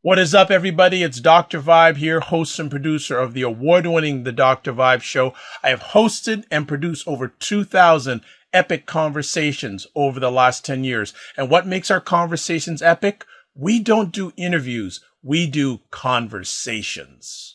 What is up, everybody? It's Dr. Vibe here, host and producer of the award-winning The Dr. Vibe Show. I have hosted and produced over 2,000 epic conversations over the last 10 years. And what makes our conversations epic? We don't do interviews. We do conversations.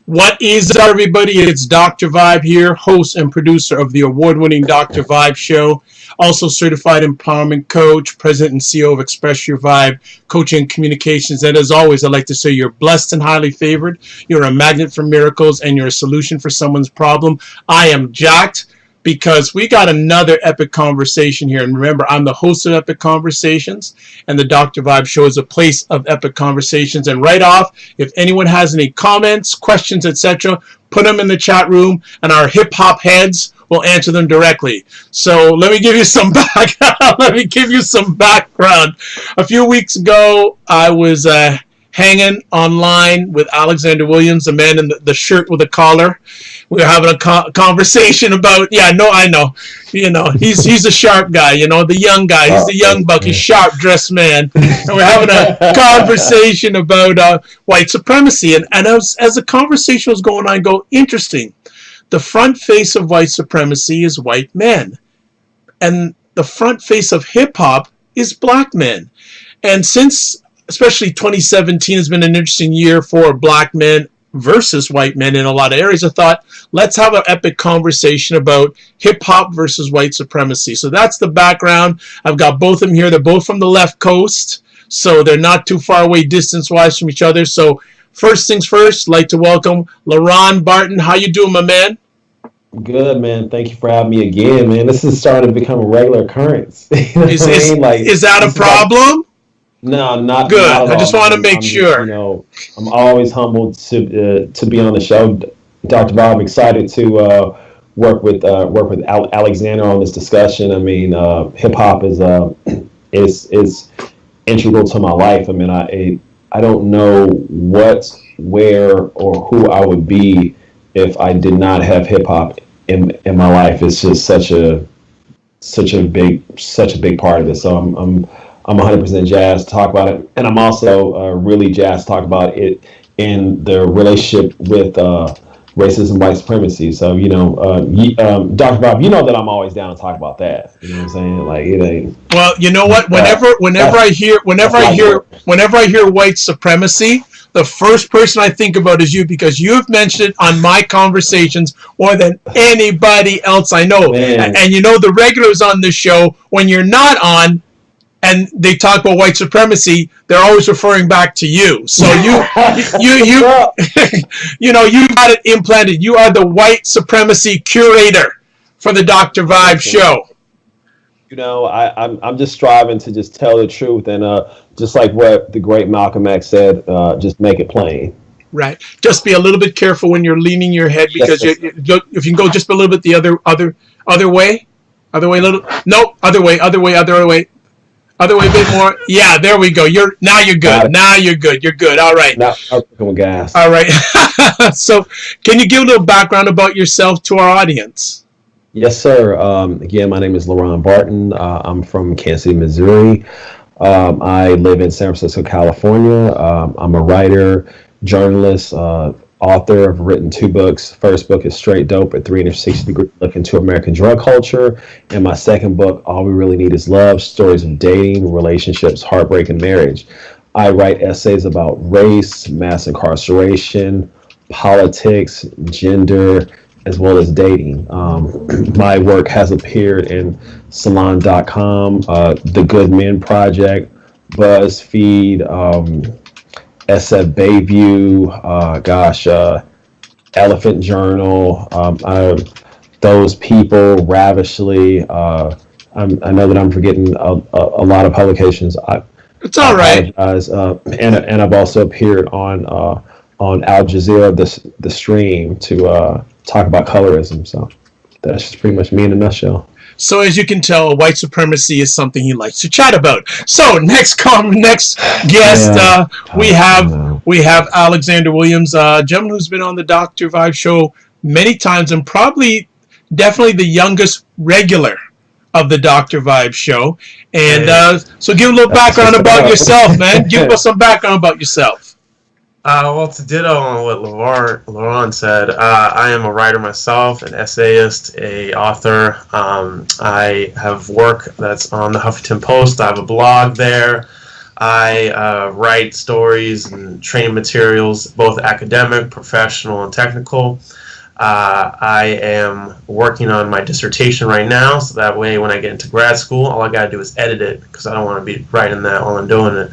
What is up, everybody? It's Dr. Vibe here, host and producer of the award-winning Dr. Vibe Show. Also certified empowerment coach, president and CEO of Express Your Vibe Coaching and Communications. And as always, I'd like to say you're blessed and highly favored. You're a magnet for miracles and you're a solution for someone's problem. I am jacked because we got another epic conversation here. And remember, I'm the host of Epic Conversations, and the Dr. Vibe Show is a place of epic conversations. And right off, if anyone has any comments, questions, etc., put them in the chat room, and our hip-hop heads will answer them directly. So let me give you some background. A few weeks ago, I was hanging online with Alexander Williams, the man in the shirt with a collar. We were having a conversation about, I know, he's a sharp guy, the young guy, he's the young buck, he's sharp dressed man. And we're having a conversation about white supremacy. And as the conversation was going on, I go, interesting. The front face of white supremacy is white men. And the front face of hip hop is black men. And since especially 2017 has been an interesting year for black men versus white men in a lot of areas, I thought, let's have an epic conversation about hip-hop versus white supremacy. So that's the background. I've got both of them here. They're both from the left coast, so they're not too far away distance-wise from each other. So first things first, I'd like to welcome LeRon Barton. How you doing, my man? Good, man. Thank you for having me again, man. This is starting to become a regular occurrence. Is that a problem? No, not good. Not I just want to make sure. I'm always humbled to be on the show, Dr. Bob. I'm excited to work with Alexander on this discussion. I mean, hip hop is integral to my life. I mean, I don't know what, where, or who I would be if I did not have hip hop in my life. It's just such a big part of it. So I'm 100% jazzed to talk about it, and I'm also really jazzed to talk about it in the relationship with racism, white supremacy. So Dr. Bob, you know that I'm always down to talk about that. You know what I'm saying? Like it ain't. Well, you know what? Whenever I hear white supremacy, the first person I think about is you, because you have mentioned it on my conversations more than anybody else I know. And the regulars on this show, when you're not on, and they talk about white supremacy, they're always referring back to you. So you got it implanted. You are the white supremacy curator for the Dr. Vibe Show. I'm just striving to just tell the truth, and just like what the great Malcolm X said, just make it plain. Right. Just be a little bit careful when you're leaning your head, because if you can go just a little bit the other way, other way, other way a bit more. Yeah, there we go. Now you're good. You're good. All right. Now I'm gas. All right. So, can you give a little background about yourself to our audience? Yes, sir. Again, my name is LeRon Barton. I'm from Kansas City, Missouri. I live in San Francisco, California. I'm a writer, journalist, author. I've written 2 books. First book is Straight Dope, a 360-degree look into American drug culture. And my second book, All We Really Need Is Love, stories of dating, relationships, heartbreak, and marriage. I write essays about race, mass incarceration, politics, gender, as well as dating. My work has appeared in Salon.com, The Good Men Project, BuzzFeed, SF Bayview, Elephant Journal, Those People, Ravishly. I know that I'm forgetting a lot of publications. It's all right. And I've also appeared on Al Jazeera, the stream, to talk about colorism. So that's just pretty much me in a nutshell. So as you can tell, white supremacy is something he likes to chat about. So next guest, we have Alexander Williams, a gentleman who's been on the Dr. Vibe Show many times, and definitely the youngest regular of the Dr. Vibe show. And so give a little background about yourself, man. Give us some background about yourself. Well, to ditto on what LeRon said, I am a writer myself, an essayist, a author. I have work that's on the Huffington Post. I have a blog there. I write stories and training materials, both academic, professional, and technical. I am working on my dissertation right now, so that way when I get into grad school, all I got to do is edit it, because I don't want to be writing that while I'm doing it.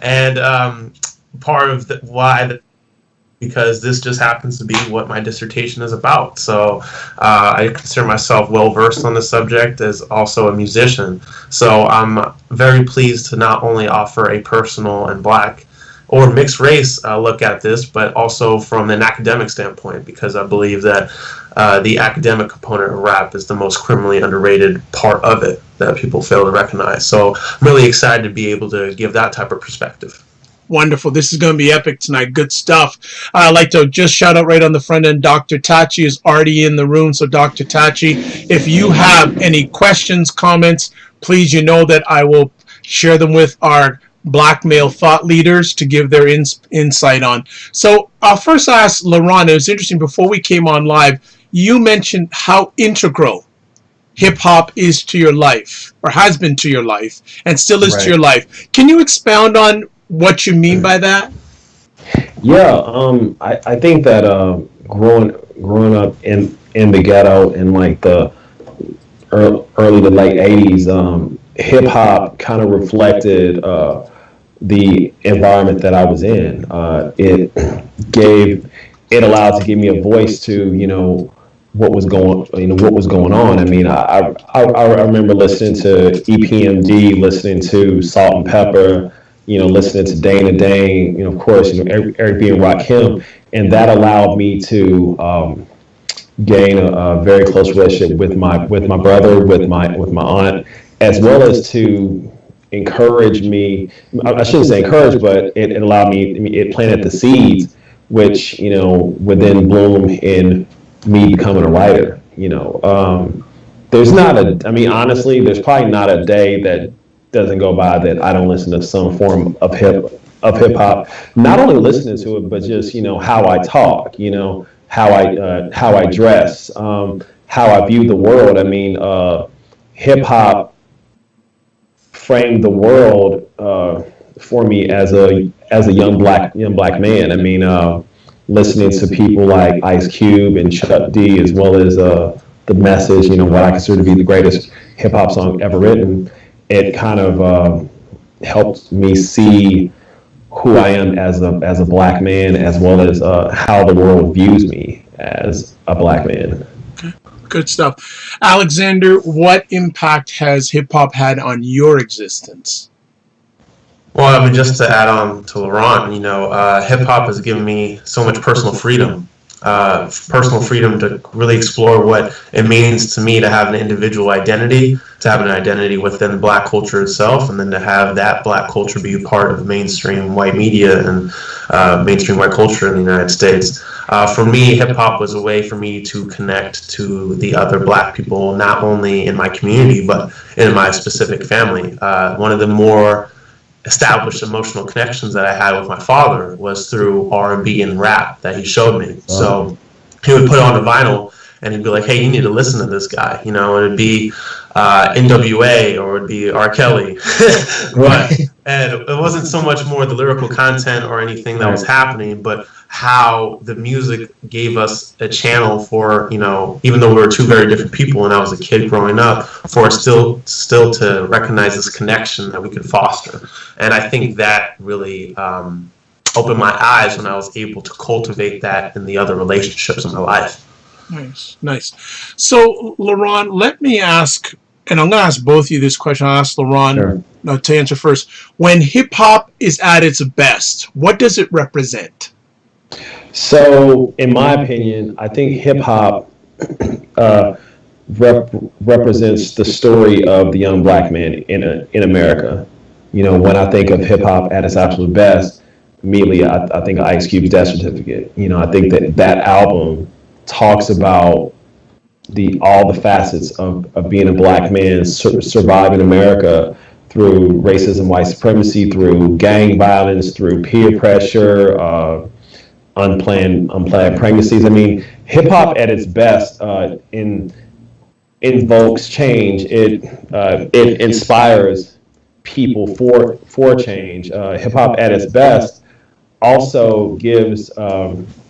And part of why because this just happens to be what my dissertation is about. So I consider myself well-versed on the subject as also a musician. So I'm very pleased to not only offer a personal and black or mixed race look at this, but also from an academic standpoint, because I believe that the academic component of rap is the most criminally underrated part of it that people fail to recognize. So I'm really excited to be able to give that type of perspective. Wonderful. This is going to be epic tonight. Good stuff. I'd like to just shout out right on the front end, Dr. Tachi is already in the room. So Dr. Tachi, if you have any questions, comments, please, you know that I will share them with our black male thought leaders to give their insight on. So I'll first ask LeRon, it was interesting, before we came on live, you mentioned how integral hip-hop is to your life, or has been to your life, and still is to your life. Can you expound on what you mean by that? Yeah, I think that growing up in the ghetto in like the early to late 80s, hip hop kind of reflected the environment that I was in. It allowed to give me a voice to what was going on. I mean, I remember listening to EPMD, listening to Salt and Pepper, listening to Dana Dane, of course, Eric B. and Rakim, and that allowed me to gain a very close relationship with my brother, with my aunt, as well as to encourage me. I shouldn't say encourage, but it allowed me. It planted the seeds, which would then bloom in me becoming a writer. There's honestly, there's probably not a day that doesn't go by that I don't listen to some form of hip hop. Not only listening to it, but just how I talk, how I dress, how I view the world. I mean, hip hop framed the world for me as a young black man. I mean, listening to people like Ice Cube and Chuck D, as well as The Message, what I consider to be the greatest hip hop song ever written. It kind of helped me see who I am as a black man, as well as how the world views me as a black man. Okay. Good stuff. Alexander, what impact has hip hop had on your existence? Well, I mean, just to add on to LeRon, hip hop has given me so much personal freedom. Personal freedom to really explore what it means to me to have an individual identity, to have an identity within black culture itself, and then to have that black culture be a part of mainstream white media and mainstream white culture in the United States. For me, hip-hop was a way for me to connect to the other black people, not only in my community, but in my specific family. One of the more established emotional connections that I had with my father was through R&B and rap that he showed me. So he would put on a vinyl and he'd be like, hey, you need to listen to this guy. It'd be NWA or it'd be R. Kelly. And it wasn't so much more the lyrical content or anything that was happening, but how the music gave us a channel for, even though we were two very different people and I was a kid growing up, for us still to recognize this connection that we could foster. And I think that really opened my eyes when I was able to cultivate that in the other relationships in my life. Nice. So, LeRon, let me ask, and I'm going to ask both of you this question. I'll ask LeRon to answer first. When hip-hop is at its best, what does it represent? So, in my opinion, I think hip-hop represents the story of the young black man in America. When I think of hip-hop at its absolute best, immediately I think of Ice Cube's Death Certificate. I think that album talks about all the facets of being a black man, surviving America through racism, white supremacy, through gang violence, through peer pressure, unplanned pregnancies. I mean, hip hop at its best invokes change. It inspires people for change. Hip hop at its best also gives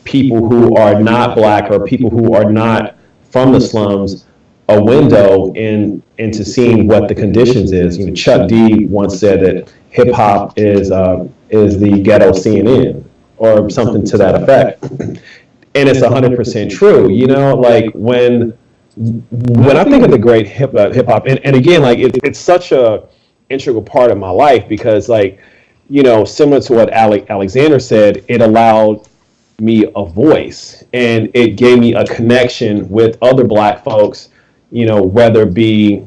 people who are not black or people who are not from the slums a window into seeing what the conditions is. You know, Chuck D once said that hip hop is the ghetto CNN or something to that effect, and it's 100% true. You know, like when I think of the great hip hop, and again, like it's such a integral part of my life because, like, you know, similar to what Alexander said, it allowed me a voice and it gave me a connection with other black folks, you know, whether it be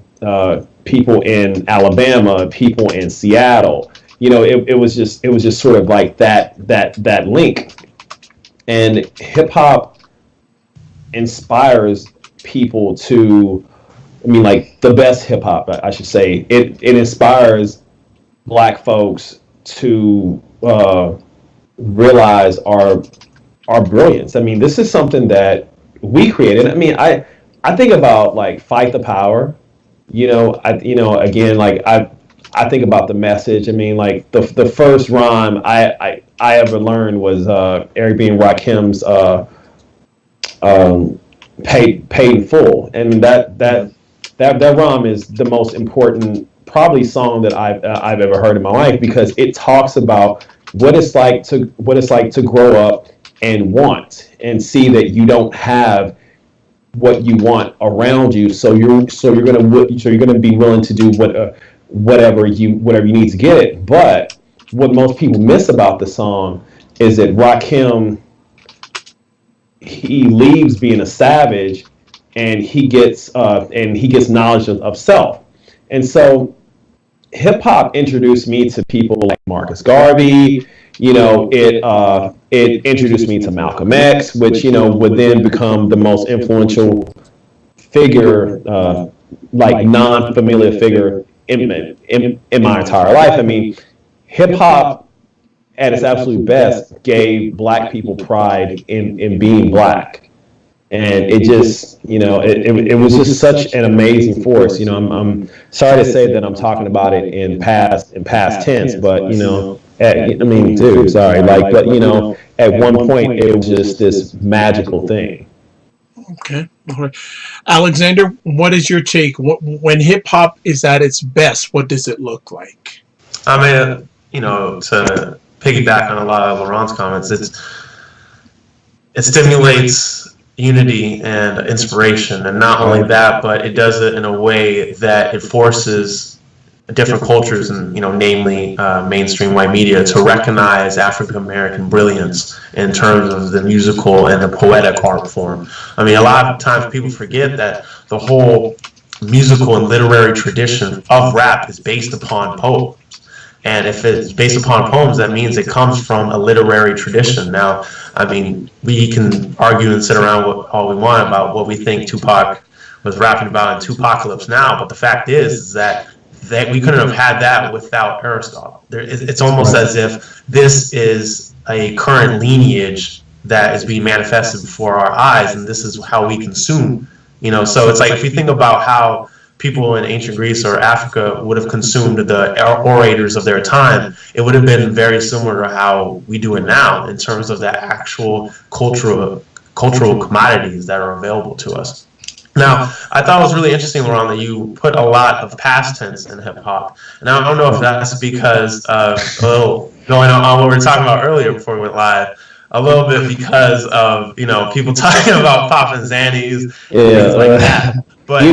people in Alabama, people in Seattle. You know, it was just sort of like that link. And hip hop inspires people to, I mean, like the best hip hop, I should say. It inspires black folks to realize our brilliance. I mean, this is something that we created. I mean, I think about like Fight the Power, you know, again, like I think about the message. I mean, like the first rhyme I ever learned was Eric B. and Rakim's Paid in Full. And that rhyme is the most important probably song that I've ever heard in my life, because it talks about what it's like to grow up and want and see that you don't have what you want around you, so you're gonna be willing to do whatever you need to get it. But what most people miss about the song is that Rakim, he leaves being a savage and he gets knowledge of self. And so hip hop introduced me to people like Marcus Garvey. You know, it introduced me to Malcolm X, which, you know, would then become the most influential figure, like non-familiar figure in my entire life. I mean, hip hop at its absolute best gave black people pride in being black. And it just, you know, it was just such an amazing force. You know, I'm sorry to say that I'm talking about it in past tense, but, you know, dude, sorry, like, but, you know, at one point it was just this magical thing. Okay. All right. Alexander, what is your take? When hip hop is at its best, what does it look like? I mean, you know, to piggyback on a lot of LeRon's comments, it stimulates unity and inspiration, and not only that, but it does it in a way that it forces different cultures, and, you know, namely mainstream white media, to recognize African American brilliance in terms of the musical and the poetic art form. I mean, a lot of times people forget that the whole musical and literary tradition of rap is based upon poems. And if it's based upon poems, that means it comes from a literary tradition. Now, I mean, we can argue and sit around all we want about what we think Tupac was rapping about in Tupacalypse Now, but the fact is that we couldn't have had that without Aristotle. It's almost as if this is a current lineage that is being manifested before our eyes, and this is how we consume. You know, so it's like, if you think about how people in ancient Greece or Africa would have consumed the orators of their time, it would have been very similar to how we do it now in terms of the actual cultural commodities that are available to us. Now, I thought it was really interesting, LeRon, that you put a lot of past tense in hip hop. And I don't know if that's because of a little going on what we were talking about earlier before we went live, a little bit because of, you know, people talking about popping Xannies and things like that. But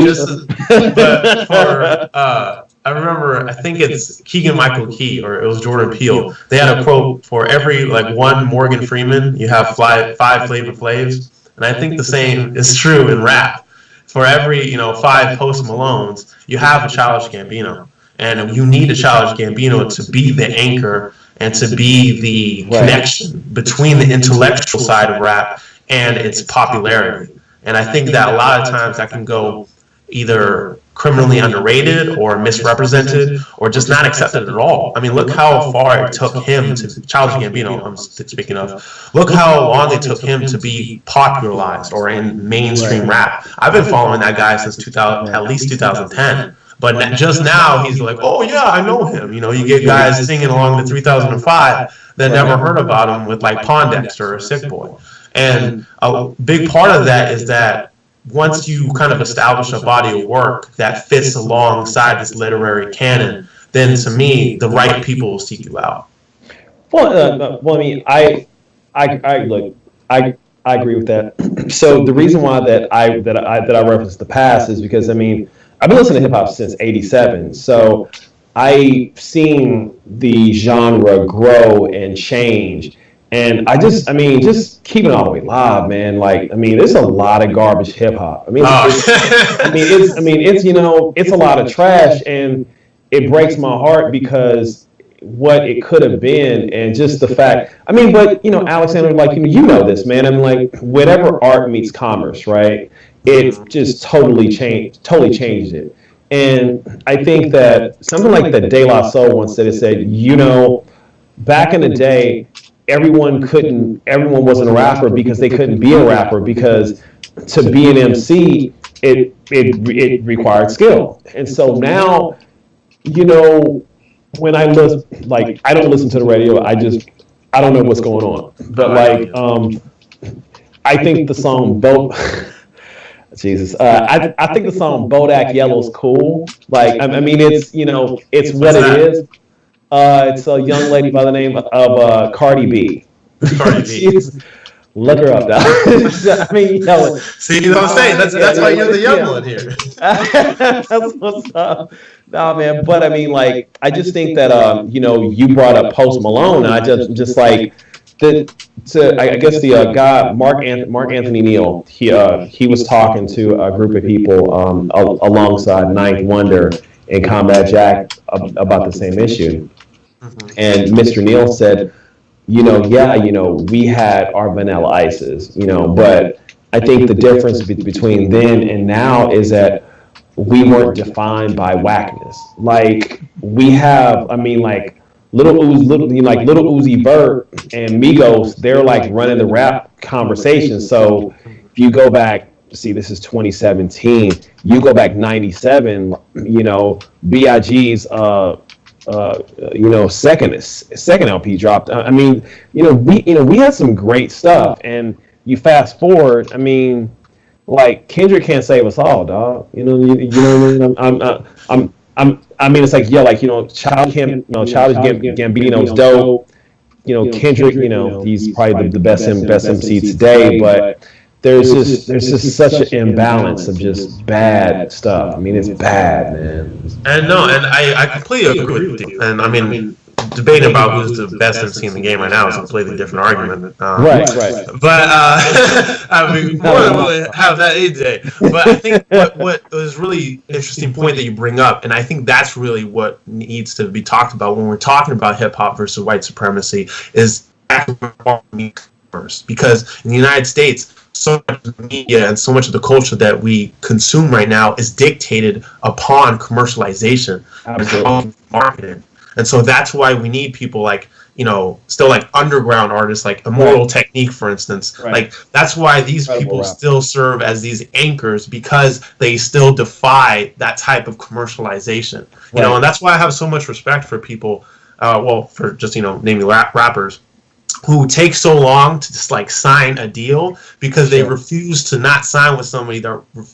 I remember, I think it's Keegan-Michael Key, or it was Jordan Peele. They had a quote: for every like one Morgan Freeman, you have five Flavor Flavs. And I think the same is true in rap. For every, you know, 5 Post Malones, you have a Childish Gambino. And you need a Childish Gambino to be the anchor and to be the connection between the intellectual side of rap and its popularity. And I think that a lot of times that can go either criminally underrated or misrepresented or just not accepted at all. I mean, look how far it took him to, Childish Gambino, I'm speaking of, look how long it took him to be popularized or in mainstream rap. I've been following that guy since at least 2010. But just now he's like, oh yeah, I know him. You know, you get guys singing along to 3005 that never heard about him with like Pondexter or Sick Boy. And a big part of that is that once you kind of establish a body of work that fits alongside this literary canon, then to me, the right people will seek you out. Well, I mean, I agree with that. So the reason why that I referenced the past is because, I mean, I've been listening to hip hop since '87, so I've seen the genre grow and change. And just keeping it all the way live, man. Like, I mean, there's a lot of garbage hip hop. I mean, it's a lot of trash, and it breaks my heart because what it could have been, and just the fact. I mean, but Alexander, like you know this, man. I'm like, whatever art meets commerce, right? It just totally changed it. And I think that something like the De La Soul once said, back in the day, everyone wasn't a rapper because they couldn't be a rapper, because to be an MC it required skill. And so now, when I listen, like, I don't listen to the radio, I don't know what's going on. But like I think the song Jesus. I think the song Bodak Yellow's cool. Like, I mean, it's it's what it is. It's a young lady by the name of Cardi B. Cardi B. Look her up, though. I mean, see, you know what I'm saying? That's why you're the young one here. That's what's up. Nah, man. But I mean, like, I just think that you brought up Post Malone, and I just like I guess the guy Mark Anthony Neal. He was talking to a group of people alongside Ninth Wonder and Combat Jack about the same issue. And Mr. Neal said, we had our Vanilla Ices, but I think the difference between then and now is that we weren't defined by whackness. Like, we have, I mean, like, Little Uzi Vert and Migos, they're like running the rap conversation. So if you go back, see, this is 2017. You go back 97. B.I.G.'s second LP dropped. I mean, we had some great stuff, and you fast forward. I mean, like, Kendrick can't save us all, dog. I mean, it's like, Childish Gambino's dope. Kendrick, he's probably the best MC today, but there's just such an imbalance of just bad stuff. I mean, it's bad, man. And I completely agree with you. And I mean, debating about who's the best MC in the game right now is a completely different argument. Right. But I mean, more than we'll have that any day. But I think what was really interesting point that you bring up, and I think that's really what needs to be talked about when we're talking about hip hop versus white supremacy, is first, because in the United States, so much of the media and so much of the culture that we consume right now is dictated upon commercialization and marketing. And so that's why we need people like, still like underground artists, like Immortal Technique, for instance. Right. Like, that's why these people still serve as these anchors, because they still defy that type of commercialization. And that's why I have so much respect for people, for just, naming rappers, who take so long to just like sign a deal because they refuse to not sign with somebody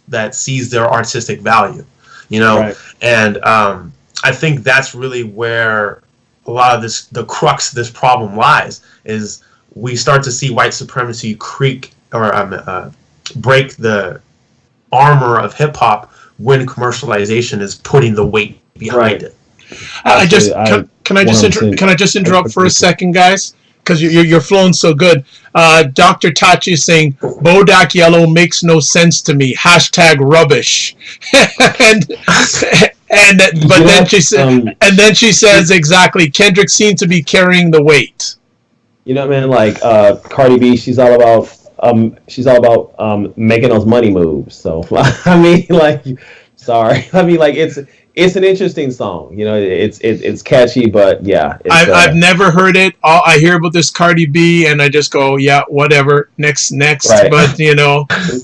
that sees their artistic value, and I think that's really where a lot of the crux of this problem lies, is we start to see white supremacy break the armor of hip hop when commercialization is putting the weight behind it. Can I just interrupt for a second, guys? Because you're flowing so good. Dr. Tachi is saying, Bodak Yellow makes no sense to me. #rubbish. Then she says exactly, Kendrick seemed to be carrying the weight. Man, like Cardi B, she's all about she's all about making those money moves. So I mean, like, sorry, I mean, like, it's an interesting song. You know, it's catchy, but yeah, I've never heard it. I hear about this Cardi B, and I just go, yeah, whatever. Next. right. But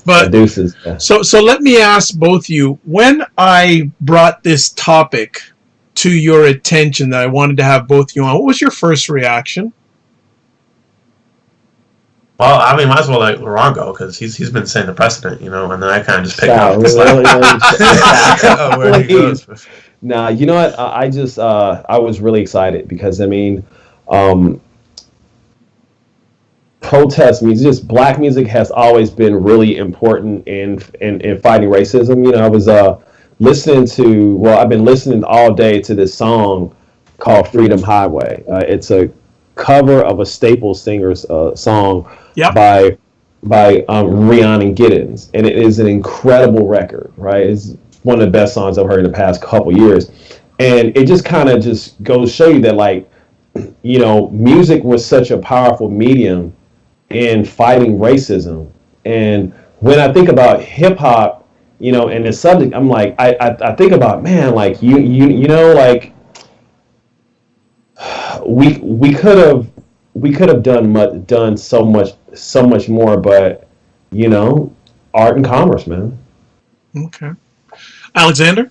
but Deuces. Yeah. so let me ask both you. When I brought this topic to your attention that I wanted to have both you on, what was your first reaction? Well, I mean, might as well let LeRon go because he's been setting the precedent, and then I kind of just pick up where he goes. Nah, you know what? I just I was really excited because I mean, protest music, just black music, has always been really important in fighting racism. You know, I was I've been listening all day to this song called "Freedom Highway." It's a cover of a Staple Singers song. Yep. by Rhiannon Giddens, and it is an incredible record, right? It's one of the best songs I've heard in the past couple years, and it just kind of just goes to show you that, like, music was such a powerful medium in fighting racism. And when I think about hip hop, and the subject, I'm like, I think about, man, like, like, we could have done so much more, but art and commerce, man. Okay. Alexander?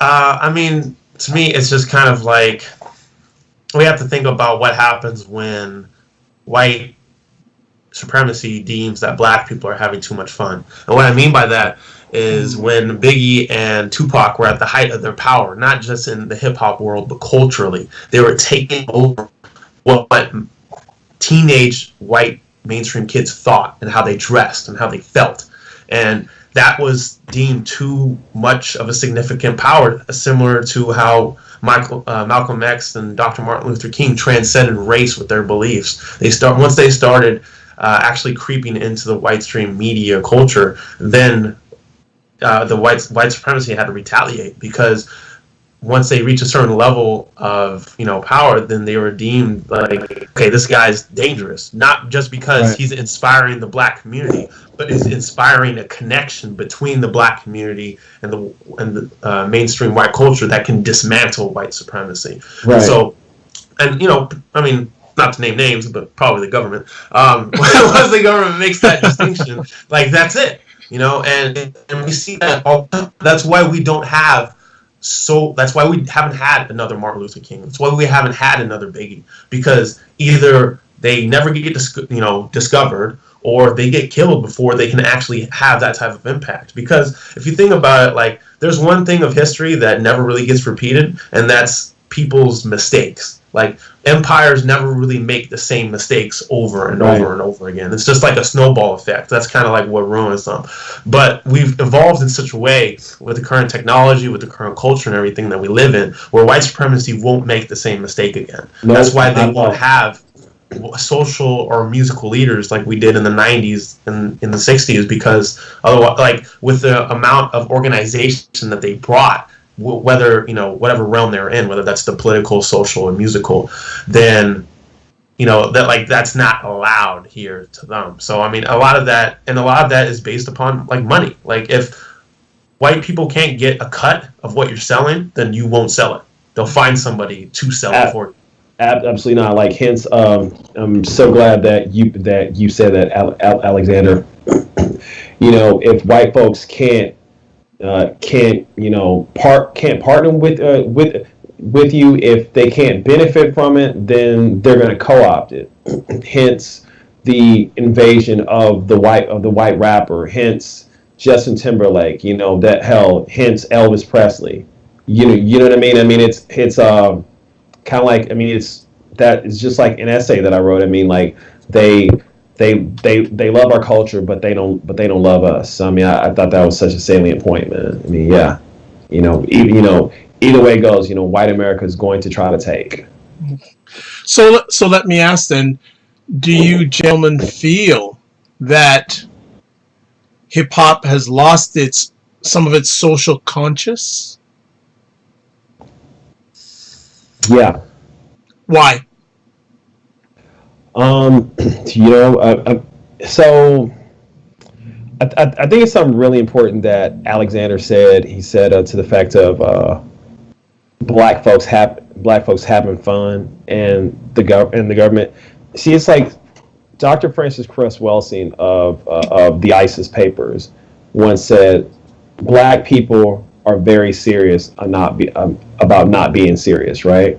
I mean, to me, it's just kind of like we have to think about what happens when white supremacy deems that black people are having too much fun. And what I mean by that is when Biggie and Tupac were at the height of their power, not just in the hip-hop world, but culturally, they were taking over what teenage white mainstream kids thought and how they dressed and how they felt. And that was deemed too much of a significant power, similar to how Malcolm X and Dr. Martin Luther King transcended race with their beliefs. Once they started actually creeping into the white stream media culture, then the white supremacy had to retaliate, because once they reach a certain level of power, then they were deemed like, okay, this guy's dangerous, not just because he's inspiring the black community, but is inspiring a connection between the black community and the mainstream white culture that can dismantle white supremacy. Right. And so, I mean, not to name names, but probably the government. Once the government makes that distinction, like, that's it, and we see that all the time. That's why we don't have. So that's why we haven't had another Martin Luther King. That's why we haven't had another Biggie, because either they never get discovered, or they get killed before they can actually have that type of impact. Because if you think about it, like, there's one thing of history that never really gets repeated, and that's people's mistakes. Like, empires never really make the same mistakes over and over and over again. It's just like a snowball effect. That's kind of like what ruins them. But we've evolved in such a way with the current technology, with the current culture and everything that we live in, where white supremacy won't make the same mistake again. That's why they won't have social or musical leaders like we did in the 90s and in the 60s, because otherwise, like, with the amount of organization that they brought, whether whatever realm they're in, whether that's the political, social, or musical, then that's not allowed here to them. So I mean, a lot of that is based upon, like, money. Like, if white people can't get a cut of what you're selling, then you won't sell it. They'll find somebody to sell it for you. Absolutely not. Like, hence, I'm so glad that you said that, Alexander. If white folks can't partner with you, if they can't benefit from it, then they're going to co-opt it. Hence the invasion of the white rapper. Hence Justin Timberlake. Hence Elvis Presley. You know what I mean? I mean, it's kind of like, I mean, it's just like an essay that I wrote. I mean, like, they love our culture, but they don't love us. So, I mean, I thought that was such a salient point, man. I mean, yeah, either way it goes, white America is going to try to take. So let me ask then: do you gentlemen feel that hip hop has lost some of its social conscience? Yeah. Why? Um, you know, so I think it's something really important that Alexander said. He said to the fact of black folks having fun and the government. See, it's like Dr. Francis Cress Welsing of the ISIS papers once said, "Black people are very serious about not being serious." Right.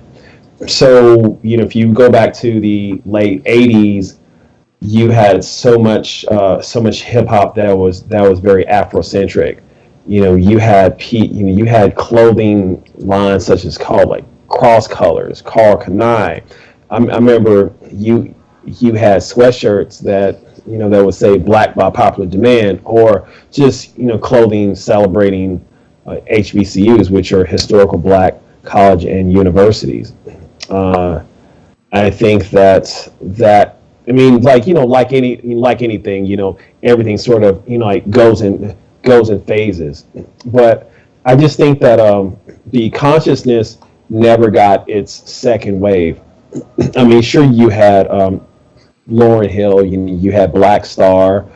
So you know, if you go back to the late '80s, you had so much hip hop that was very Afrocentric. You know, you had clothing lines such as called like Cross Colors, Carl Kanai. I remember you had sweatshirts that that would say "Black by popular demand," or just clothing celebrating HBCUs, which are historical Black college and universities. Uh, I think that I mean, like like anything, everything sort of like goes in phases. But I just think that the consciousness never got its second wave. I mean, sure, you had Lauryn Hill, you had Black Star,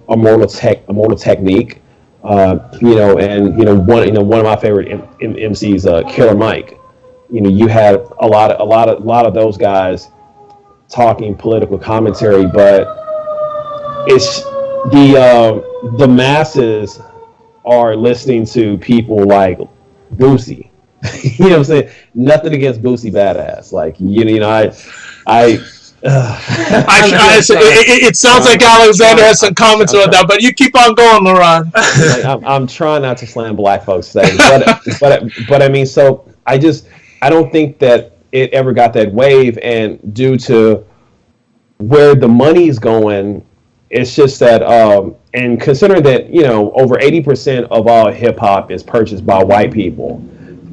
Immortal Technique, and one of my favorite MCs, Killer Mike. You had a lot of those guys talking political commentary, but it's the masses are listening to people like Boosie. You know what I'm saying? Nothing against Boosie Badass. Like I it sounds like Alexander has some comments about that, but you keep on going, LeRon. I'm trying not to slam black folks today, but I mean, so I don't think that it ever got that wave, and due to where the money's going, it's just that and considering that over 80% of all hip hop is purchased by white people,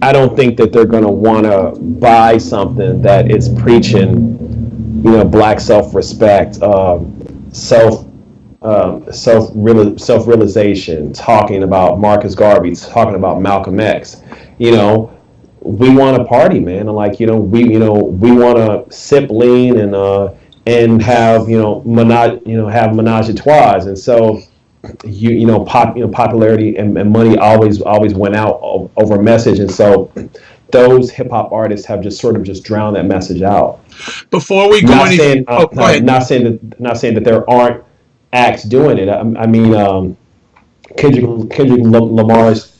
I don't think that they're going to want to buy something that is preaching Black self-respect, self-realization, talking about Marcus Garvey, talking about Malcolm X. We want to party, man, and like we want to sip lean and have have menage a trois, and so popularity and money always went out over a message, and so those hip hop artists have just sort of just drowned that message out. Before we go any, go ahead. Not saying that there aren't acts doing it. I mean, Kendrick Lamar's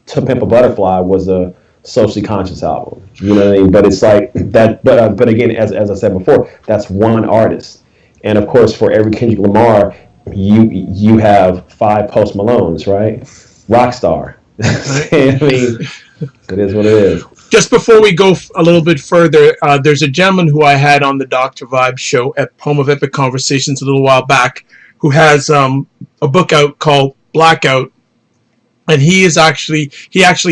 "To Pimp a Butterfly" was a socially conscious album. You know what I mean? But it's like that. But again, as I said before, that's one artist, and of course, for every Kendrick Lamar, you have 5 Post Malones, right? Rockstar. I mean, it is what it is. Just before we go a little bit further, there's a gentleman who I had on the Dr. Vibe show at Home of Epic Conversations a little while back, who has a book out called Blackout, and he actually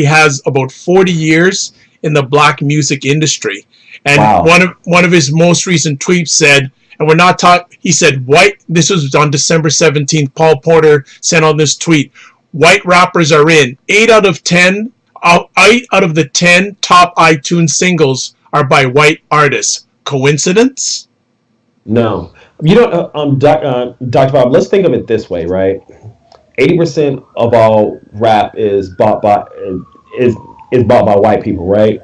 has about 40 years in the Black music industry. And wow. one of his most recent tweets said, and we're not talking, he said, this was on December 17th, Paul Porter sent on this tweet, white rappers are in. 8 out of the 10 top iTunes singles are by white artists. Coincidence? No. Dr. Bob, let's think of it this way, right? 80% of all rap is bought by white people, right?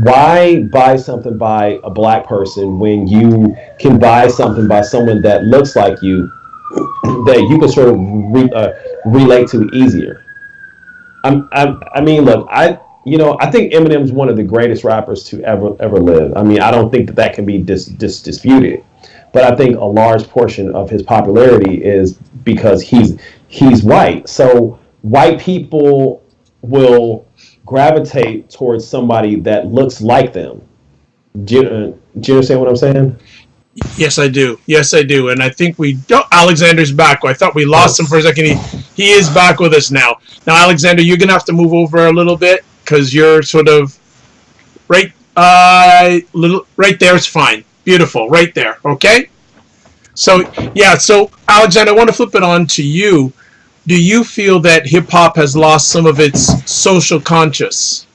Why buy something by a Black person when you can buy something by someone that looks like you, that you can sort of relate to easier? I mean, look, I think Eminem's one of the greatest rappers to ever live. I mean, I don't think that can be disputed, but I think a large portion of his popularity is because he's white. So white people will gravitate towards somebody that looks like them. Do you understand what I'm saying? Yes, I do. And I think Alexander's back. I thought we lost him for a second. He is back with us now. Now, Alexander, you're going to have to move over a little bit because you're sort of right there is fine. Beautiful. Right there. Okay? So Alexander, I want to flip it on to you. Do you feel that hip-hop has lost some of its social conscious?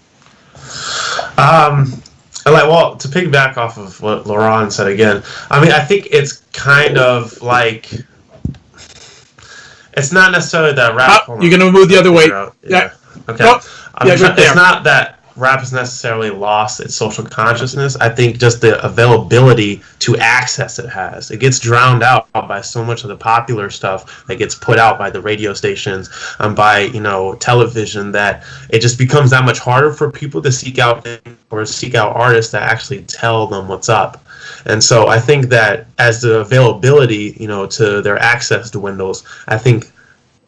well, to piggyback off of what LeRon said again, I mean, I think it's kind of like, it's not necessarily that rap. You're gonna move the other way. Yeah. Okay. Oh, it's not that rap has necessarily lost its social consciousness. I think just the availability to access it has. It gets drowned out by so much of the popular stuff that gets put out by the radio stations and by, you know, television, that it just becomes that much harder for people to seek out artists that actually tell them what's up. And so I think that as the availability, you know, to their access dwindles, I think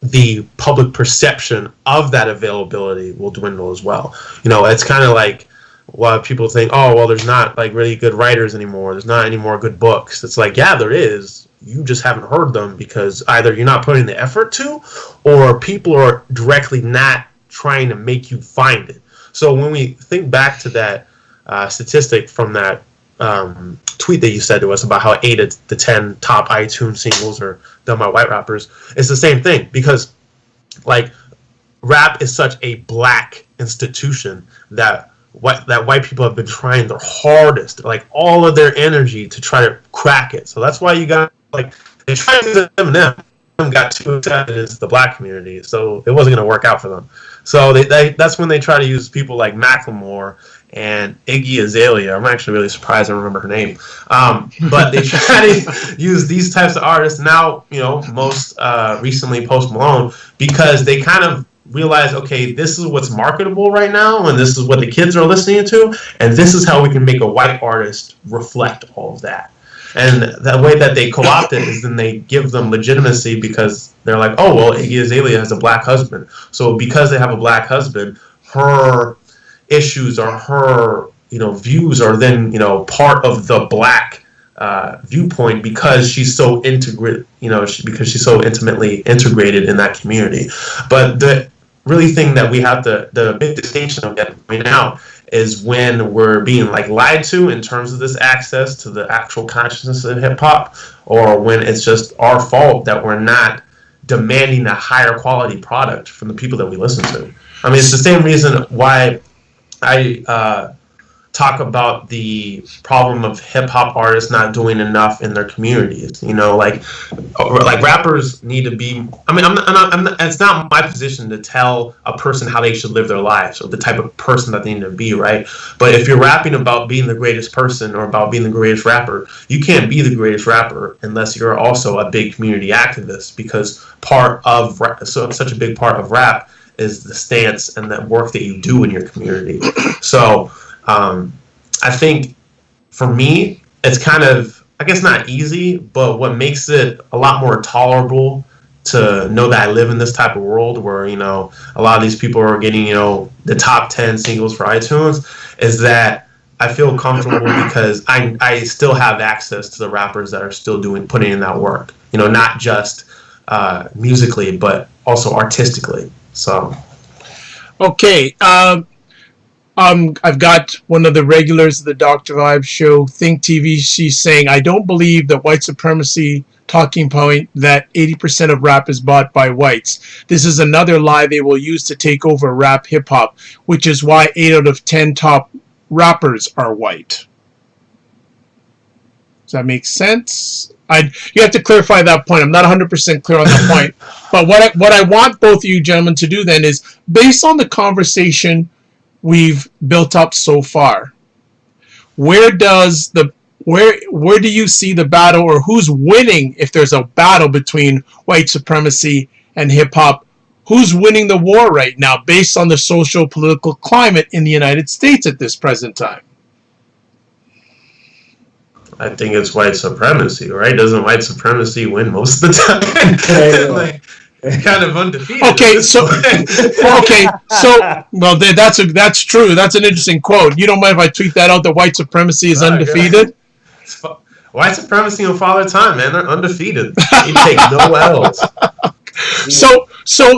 the public perception of that availability will dwindle as well. You know, it's kind of like why people think, oh, well, there's not like really good writers anymore. There's not any more good books. It's like, yeah, there is. You just haven't heard them because either you're not putting the effort to, or people are directly not trying to make you find it. So when we think back to that statistic from that tweet that you said to us about how 8 of the 10 top iTunes singles are done by white rappers, it's the same thing, because like rap is such a black institution that white people have been trying their hardest, like all of their energy to try to crack it. So that's why you got like, they tried to use Eminem, got too accepted into the black community, so it wasn't going to work out for them. So that's when they try to use people like Macklemore and Iggy Azalea. I'm actually really surprised I remember her name. But they try to use these types of artists now, you know, most recently Post Malone, because they kind of realize, okay, this is what's marketable right now, and this is what the kids are listening to, and this is how we can make a white artist reflect all of that. And the way that they co-opt it is then they give them legitimacy, because they're like, oh, well, Iggy Azalea has a black husband. So because they have a black husband, her issues or her, you know, views are then, you know, part of the black viewpoint, because she's so integrated, you know, because she's so intimately integrated in that community. But the really thing that we have the big distinction of that right now is when we're being like lied to in terms of this access to the actual consciousness of hip hop, or when it's just our fault that we're not demanding a higher quality product from the people that we listen to. I mean, it's the same reason why I talk about the problem of hip hop artists not doing enough in their communities. You know, like rappers need to be. I mean, I'm not, it's not my position to tell a person how they should live their lives or the type of person that they need to be, right? But if you're rapping about being the greatest person or about being the greatest rapper, you can't be the greatest rapper unless you're also a big community activist, because such a big part of rap is the stance and the work that you do in your community. So I think for me, it's kind of, I guess not easy, but what makes it a lot more tolerable to know that I live in this type of world where, you know, a lot of these people are getting, you know, the top 10 singles for iTunes, is that I feel comfortable because I still have access to the rappers that are still putting in that work, you know, not just musically, but also artistically. So, okay. I've got one of the regulars of the Dr. Vibe show, Think TV. She's saying, I don't believe that white supremacy talking point that 80% of rap is bought by whites. This is another lie they will use to take over rap hip hop, which is why 8 out of 10 top rappers are white. Does that make sense? You have to clarify that point. I'm not 100% clear on that point. But what I want both of you gentlemen to do then is, based on the conversation we've built up so far, where do you see the battle, or who's winning if there's a battle between white supremacy and hip hop? Who's winning the war right now based on the social political climate in the United States at this present time? I think it's white supremacy, right? Doesn't white supremacy win most of the time? Like, it's kind of undefeated. Okay, so well, that's true. That's an interesting quote. You don't mind if I tweet that out? That white supremacy is undefeated. White supremacy on Father Time, man. They're undefeated. They take no L's. So since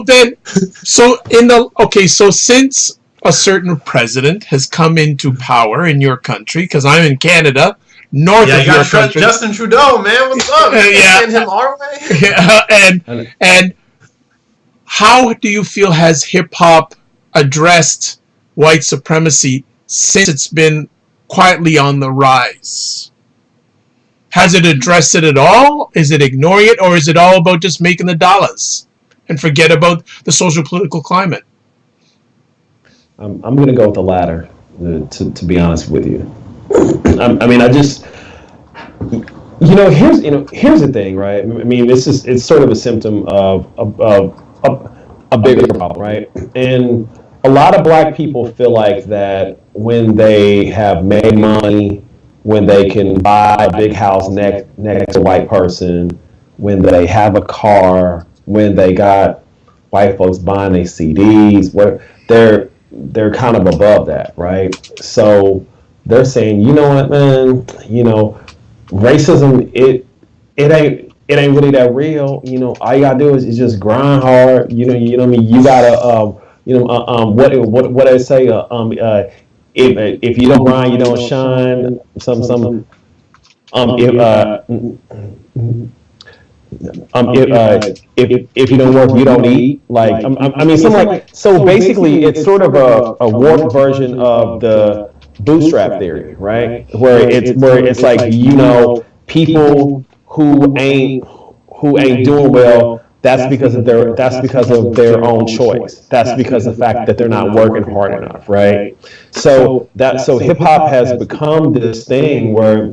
a certain president has come into power in your country, because I'm in Canada, north of your country. Justin Trudeau, man, what's up? Send him our way. Yeah, and how do you feel has hip hop addressed white supremacy since it's been quietly on the rise. Has it addressed it at all? Is it ignoring it? Or is it all about just making the dollars and forget about the social political climate? I'm going to go with the latter, to be honest with you. Here's the thing, right? I mean, it's sort of a symptom of a bigger problem, right? And a lot of black people feel like that when they have made money, when they can buy a big house next to a white person, when they have a car, when they got white folks buying their CDs, where they're kind of above that, right? So they're saying, you know what, man, racism, it ain't really that real. All you gotta do is just grind hard. You know what I mean? You gotta what I say, if you don't grind, you don't shine. If you don't work, you don't eat. So basically, it's sort of a warped version of the bootstrap theory, right? Where it's like, people who ain't doing well. That's because of their own choice. That's because of the fact that they're not working hard enough, right? So hip hop has become this thing where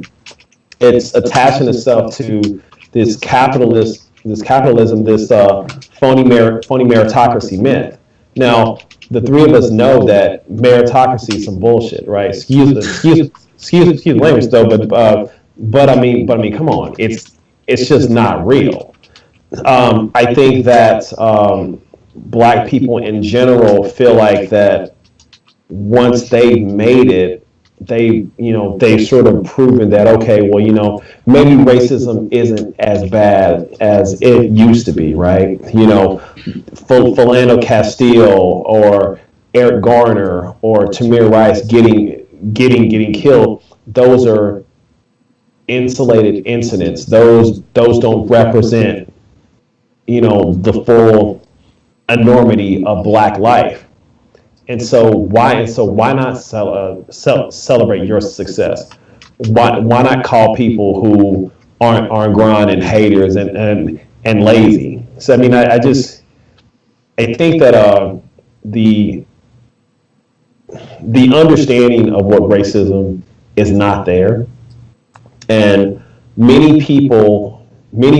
it's attaching itself to this capitalism, this phony meritocracy myth. Now, the three of us know that meritocracy is some bullshit, right? Excuse the language though, but I mean, come on, it's just not real. I think that black people in general feel like that once they've made it, they've sort of proven that, okay, well, maybe racism isn't as bad as it used to be, right? Philando Castile or Eric Garner or Tamir Rice getting killed, those are insulated incidents. Those don't represent the full enormity of black life. And so why not celebrate your success? Why not call people who aren't grinding haters and lazy? So I mean, I think that the understanding of what racism is not there, and many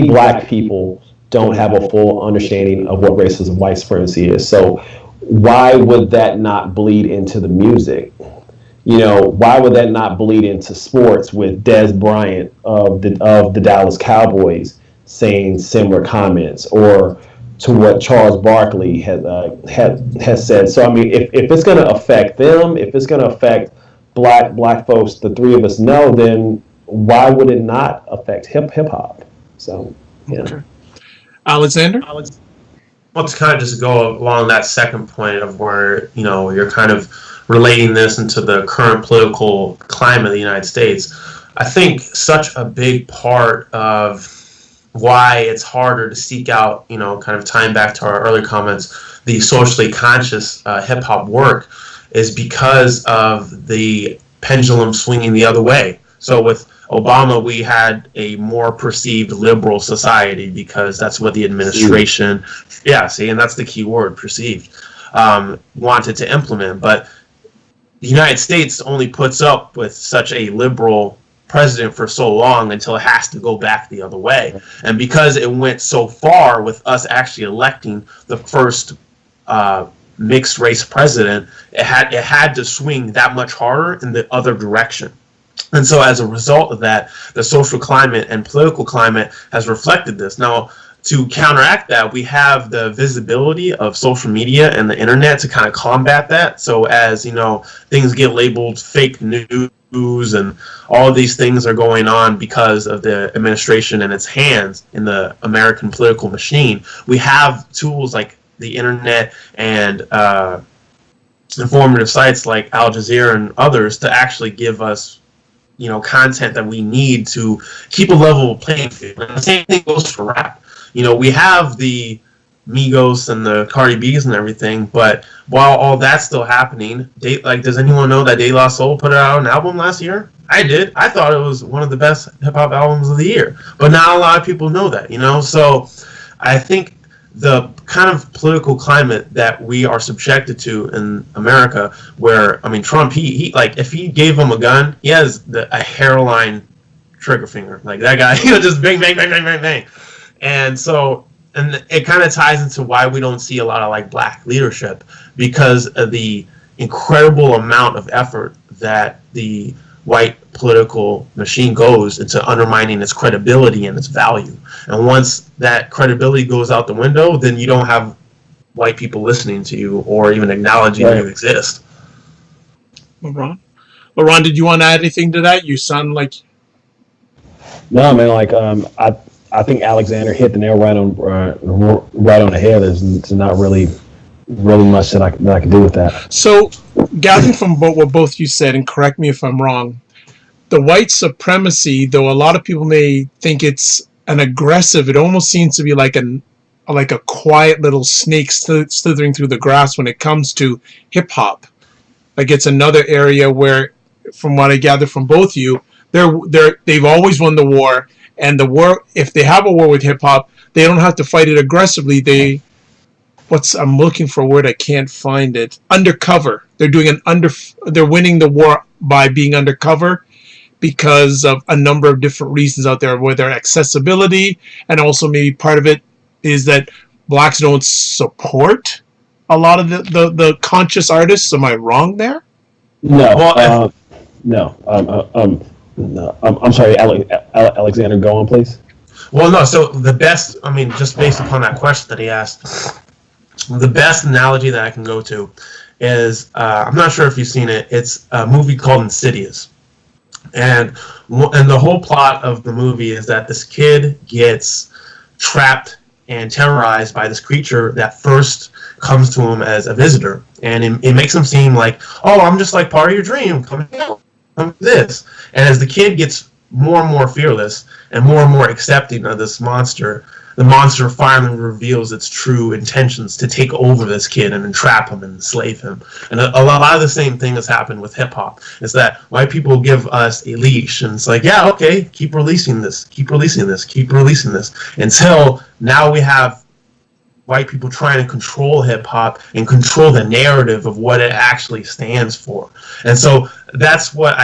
black people don't have a full understanding of what racism, white supremacy is. So why would that not bleed into the music? Why would that not bleed into sports with Des Bryant of the Dallas Cowboys saying similar comments, or to what Charles Barkley has said? So I mean, if it's going to affect them, if it's going to affect black folks, the three of us know, then why would it not affect hip hop? So yeah. Okay. Alexander? Well, to kind of just go along that second point of where, you're kind of relating this into the current political climate of the United States, I think such a big part of why it's harder to seek out, kind of tying back to our earlier comments, the socially conscious hip-hop work is because of the pendulum swinging the other way. So with Obama, we had a more perceived liberal society because that's what the administration, and that's the key word, perceived, wanted to implement. But the United States only puts up with such a liberal president for so long until it has to go back the other way. And because it went so far with us actually electing the first mixed race president, it had to swing that much harder in the other direction. And so as a result of that, the social climate and political climate has reflected this. Now, to counteract that, we have the visibility of social media and the internet to kind of combat that. So as, things get labeled fake news and all of these things are going on because of the administration and its hands in the American political machine, we have tools like the internet and informative sites like Al Jazeera and others to actually give us content that we need to keep a level playing field. And the same thing goes for rap. We have the Migos and the Cardi B's and everything. But while all that's still happening, does anyone know that De La Soul put out an album last year? I did. I thought it was one of the best hip hop albums of the year. But not a lot of people know that, So I think the kind of political climate that we are subjected to in America, where, Trump, he like, if he gave him a gun, he has a hairline trigger finger. Like, that guy, just bang, bang, bang, bang, bang, bang. And so, and it kind of ties into why we don't see a lot of, like, black leadership, because of the incredible amount of effort that the white political machine goes into undermining its credibility and its value. And once that credibility goes out the window, then you don't have white people listening to you or even acknowledging you exist. LeRon, did you want to add anything to that? You sound like... No, man. Like, I think Alexander hit the nail right on the head. There's not really much that I can do with that. So, gathering from what both you said, and correct me if I'm wrong, the white supremacy, though a lot of people may think it's an aggressive, it almost seems to be like a quiet little snake slithering through the grass when it comes to hip hop. Like, it's another area where, from what I gather from both you, they've always won the war, and the war, if they have a war with hip hop, they don't have to fight it aggressively. I'm looking for a word, I can't find it. Undercover. They're winning the war by being undercover because of a number of different reasons out there, whether accessibility, and also maybe part of it is that blacks don't support a lot of the conscious artists. Am I wrong there? No. No. I'm sorry, Alexander, go on, please. Well, no, so the best, just based upon that question that he asked, the best analogy that I can go to is, I'm not sure if you've seen it, it's a movie called Insidious. And the whole plot of the movie is that this kid gets trapped and terrorized by this creature that first comes to him as a visitor. And it makes him seem like, oh, I'm just like part of your dream, come this. And as the kid gets more and more fearless and more accepting of this monster, the monster finally reveals its true intentions to take over this kid and entrap him and enslave him. And a lot of the same thing has happened with hip-hop, is that white people give us a leash, and it's like, yeah, okay, keep releasing this, until now we have white people trying to control hip-hop and control the narrative of what it actually stands for. And so that's what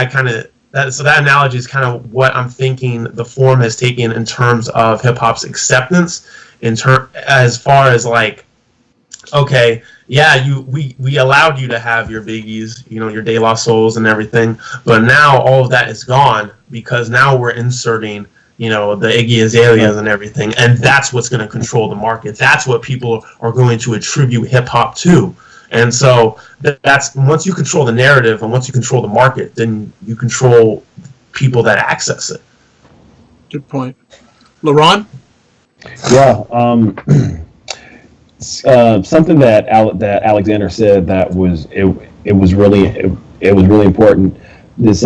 that analogy is kind of what I'm thinking the form has taken in terms of hip hop's acceptance, as far as like, okay, yeah, we allowed you to have your Biggies, your De La Souls and everything, but now all of that is gone because now we're inserting, the Iggy Azaleas and everything, and that's what's going to control the market. That's what people are going to attribute hip hop to. And so that's, once you control the narrative and once you control the market, then you control people that access it. Good point. LeRon? Yeah. Something that Alexander said that was really important. This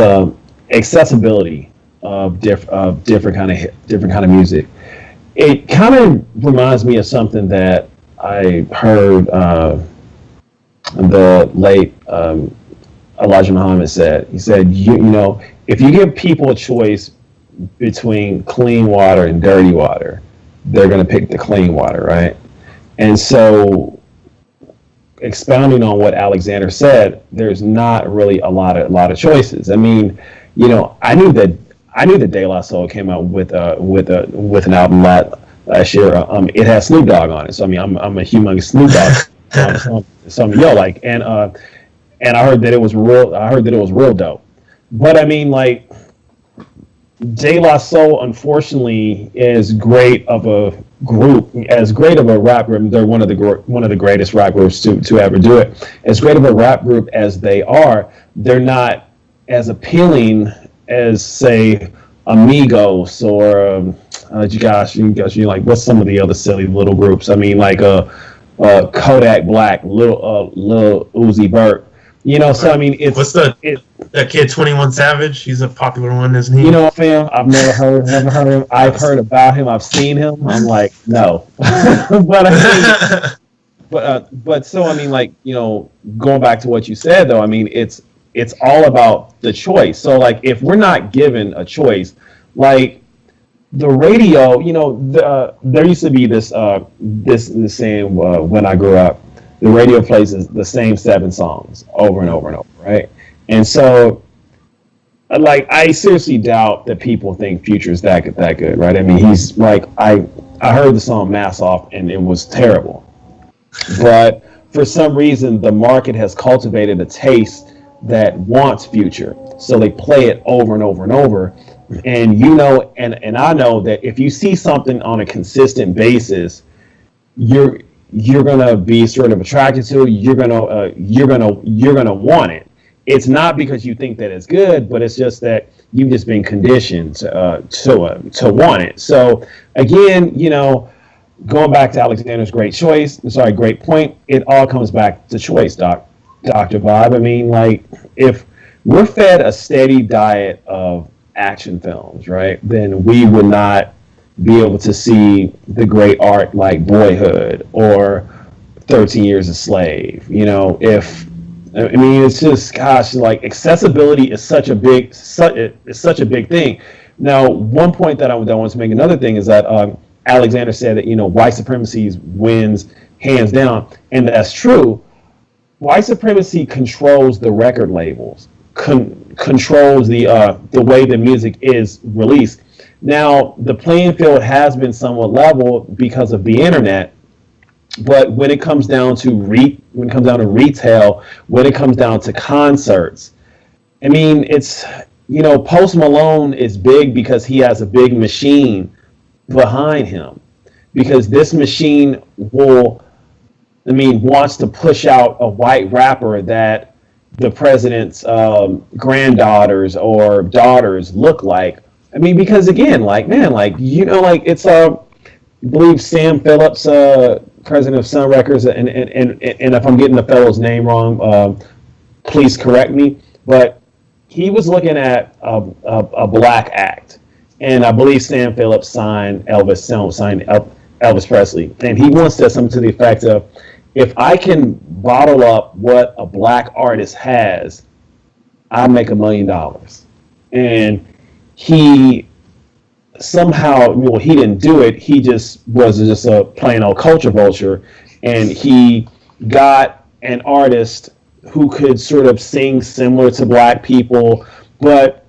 accessibility of different kind of music. It kind of reminds me of something that I heard the late Elijah Muhammad said. He said, if you give people a choice between clean water and dirty water, they're going to pick the clean water, right? And so, expounding on what Alexander said, there's not really a lot of choices. I knew that De La Soul came out with an album last year. It has Snoop Dogg on it, so I'm a humongous Snoop Dogg. Some and I heard that it was real dope. But De La Soul, unfortunately, is great of a rap group. They're one of the greatest rap groups to ever do it. As great of a rap group as they are, they're not as appealing as, say, Amigos or what's some of the other silly little groups? Kodak Black, Lil Uzi Vert. So I mean, it's what's that kid 21 Savage? He's a popular one, isn't he? Fam, I've never heard of him. I've heard about him. I've seen him. I'm like, no, but I mean, but so I mean, like, going back to what you said though, I mean, it's all about the choice. So like, if we're not given a choice, like the radio, there used to be this saying when I grew up, the radio plays the same 7 songs over and over and over, right? And so, like, I seriously doubt that people think Future's that good, right? I mean, he's like, I heard the song Mass Off and it was terrible. But for some reason, the market has cultivated a taste that wants Future. So they play it over and over and over. And and I know that if you see something on a consistent basis, you're gonna be sort of attracted to it. You're gonna want it. It's not because you think that it's good, but it's just that you've just been conditioned to want it. So again, going back to Alexander's great point, it all comes back to choice, Dr. Bob. I mean, like, if we're fed a steady diet of action films, right, then we would not be able to see the great art like Boyhood or 13 Years a Slave. It's just, gosh, like, accessibility is such a big thing. Now, one point that I want to make, another thing, is that Alexander said that white supremacy wins hands down, and that's true. White supremacy controls the record labels, controls the way the music is released. Now, the playing field has been somewhat level because of the internet, but when it comes down to retail, when it comes down to concerts, I mean, it's Post Malone is big because he has a big machine behind him, because this machine wants to push out a white rapper that the president's granddaughters or daughters look like. I mean, because again, like, man, like, it's I believe Sam Phillips, president of Sun Records, and if I'm getting the fellow's name wrong, please correct me, but he was looking at a black act, and I believe Sam Phillips signed Elvis Presley, and he once said something to the effect of, if I can bottle up what a black artist has, I make $1 million. And he somehow, he didn't do it. He was a plain old culture vulture, and he got an artist who could sort of sing similar to black people, but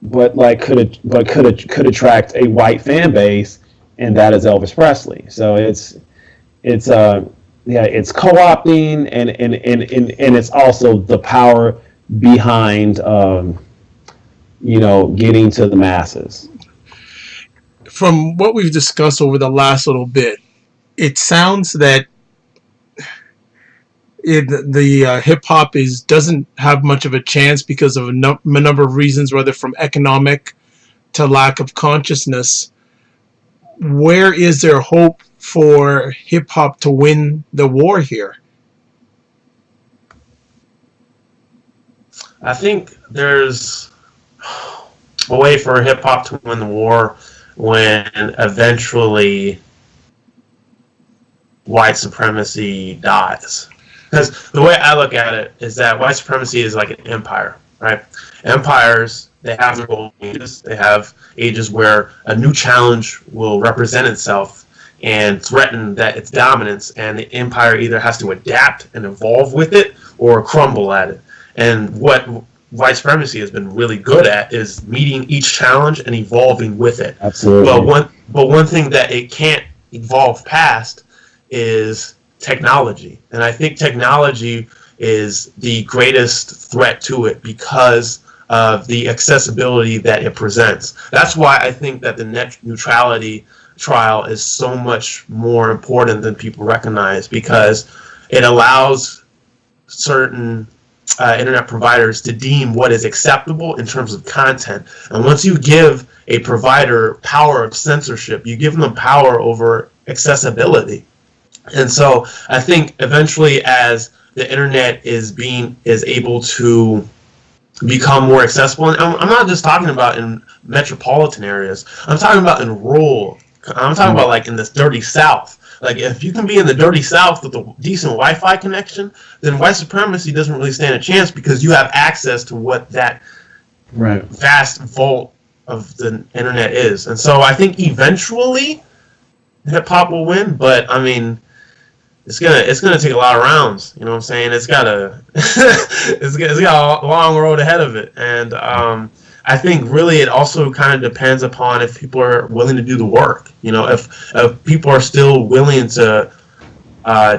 could attract a white fan base, and that is Elvis Presley. So it's co-opting, and it's also the power behind getting to the masses. From what we've discussed over the last little bit, it sounds that the hip hop doesn't have much of a chance because of a number of reasons, whether from economic to lack of consciousness. Where is there hope for hip hop to win the war here? I think there's a way for hip hop to win the war when eventually white supremacy dies. Because the way I look at it is that white supremacy is like an empire, right? Empires, they have their golden ages. They have ages where a new challenge will represent itself and threaten that its dominance, and the empire either has to adapt and evolve with it or crumble at it. And what white supremacy has been really good at is meeting each challenge and evolving with it. Absolutely. But one thing that it can't evolve past is technology. And I think technology is the greatest threat to it because of the accessibility that it presents. That's why I think that the net neutrality trial is so much more important than people recognize, because it allows certain internet providers to deem what is acceptable in terms of content. And once you give a provider power of censorship, you give them power over accessibility. And so I think eventually, as the internet is able to become more accessible. And I'm not just talking about in metropolitan areas. I'm talking about in rural. I'm talking about like in the dirty South. Like if you can be in the dirty South with a decent Wi-Fi connection, then white supremacy doesn't really stand a chance because you have access to what that vast vault of the internet is. And so I think eventually hip hop will win, but I mean, it's gonna take a lot of rounds. You know what I'm saying? It's got a long road ahead of it, and I think really it also kind of depends upon if people are willing to do the work. You know, if people are still willing to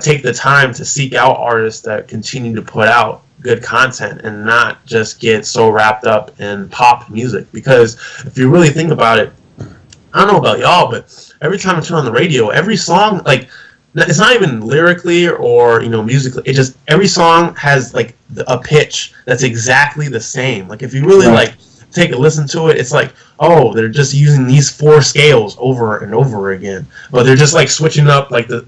take the time to seek out artists that continue to put out good content and not just get so wrapped up in pop music. Because if you really think about it, I don't know about y'all, but every time I turn on the radio, every song, like, it's not even lyrically or, you know, musically. It just, every song has like a pitch that's exactly the same. Like if you really like take a listen to it, it's like, oh, they're just using these 4 scales over and over again, but they're just like switching up like the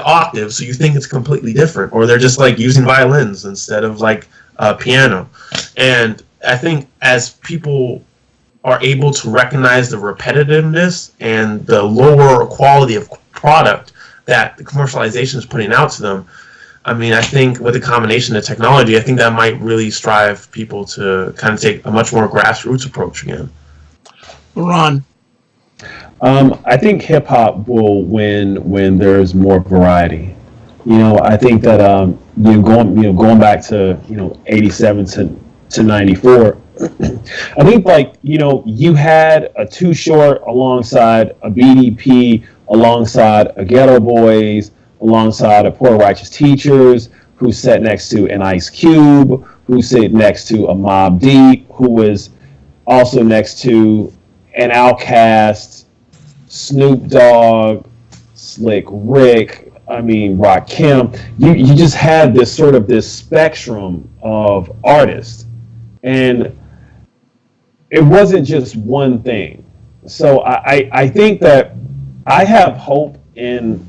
octave, so you think it's completely different, or they're just like using violins instead of like piano. And I think as people are able to recognize the repetitiveness and the lower quality of product that the commercialization is putting out to them, I mean, I think with the combination of technology, I think that might really strive people to kind of take a much more grassroots approach again. Ron. I think hip hop will win when there's more variety. You know, I think that going back to 87 to 94. I think you had a Too Short alongside a BDP, alongside a Ghetto Boys, alongside a Poor Righteous Teachers, who sat next to an Ice Cube, who sat next to a Mobb Deep, who was also next to an Outkast, Snoop Dogg, Slick Rick, Rakim. You just had this spectrum of artists, and it wasn't just one thing. So I think that I have hope in.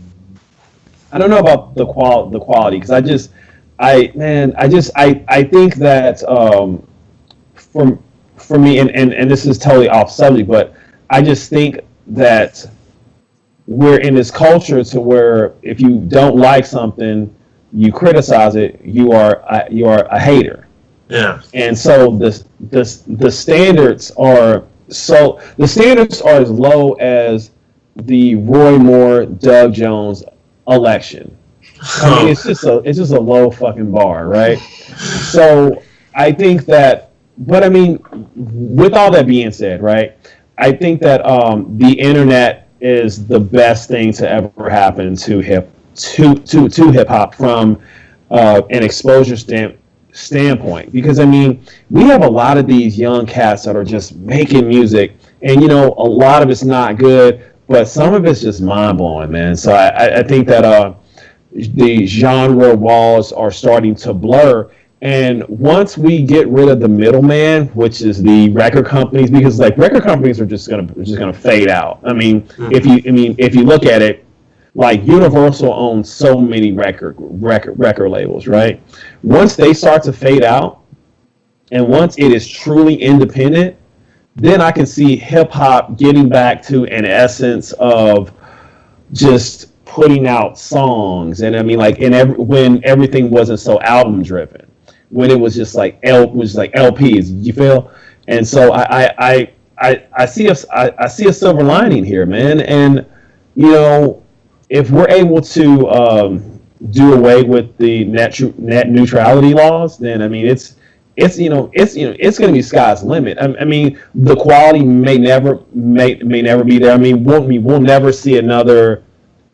I don't know about the quality, because I think that for me, and this is totally off subject, but I just think that we're in this culture to where if you don't like something, you criticize it, you are a hater. Yeah. And so the standards are as low as the Roy Moore, Doug Jones election. I mean, it's just a low fucking bar, right? So I think that, but I mean, with all that being said, right, I think that the internet is the best thing to ever happen to hip hop from an exposure standpoint, because I mean, we have a lot of these young cats that are just making music, and a lot of it's not good, but some of it's just mind blowing, man. So I think that the genre walls are starting to blur. And once we get rid of the middleman, which is the record companies, because like record companies are just gonna fade out. I mean, if you look at it, like Universal owns so many record labels, right? Once they start to fade out, and once it is truly independent, then I can see hip hop getting back to an essence of just putting out songs. And I mean, like when everything wasn't so album driven, when it was just like LPs, you feel? And so I see a silver lining here, man. And if we're able to do away with the net neutrality laws, then I mean it's going to be sky's limit. I mean, the quality may never be there. I mean, we'll never see another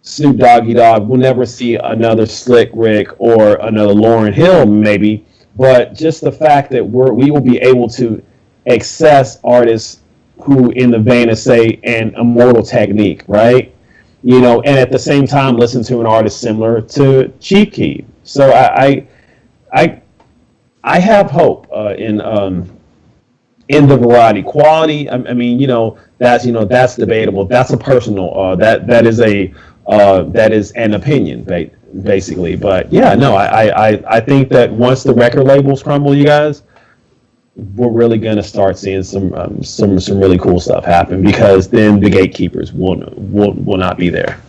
Snoop Doggy Dogg. We'll never see another Slick Rick or another Lauryn Hill, maybe. But just the fact that we will be able to access artists who, in the vein of say an Immortal Technique, right? And at the same time listen to an artist similar to Chief Keef. So I have hope in the variety. Quality, I mean, that's debatable. That's a personal. That is an opinion, basically. But yeah, no, I think that once the record labels crumble, you guys, we're really going to start seeing some really cool stuff happen, because then the gatekeepers will not be there.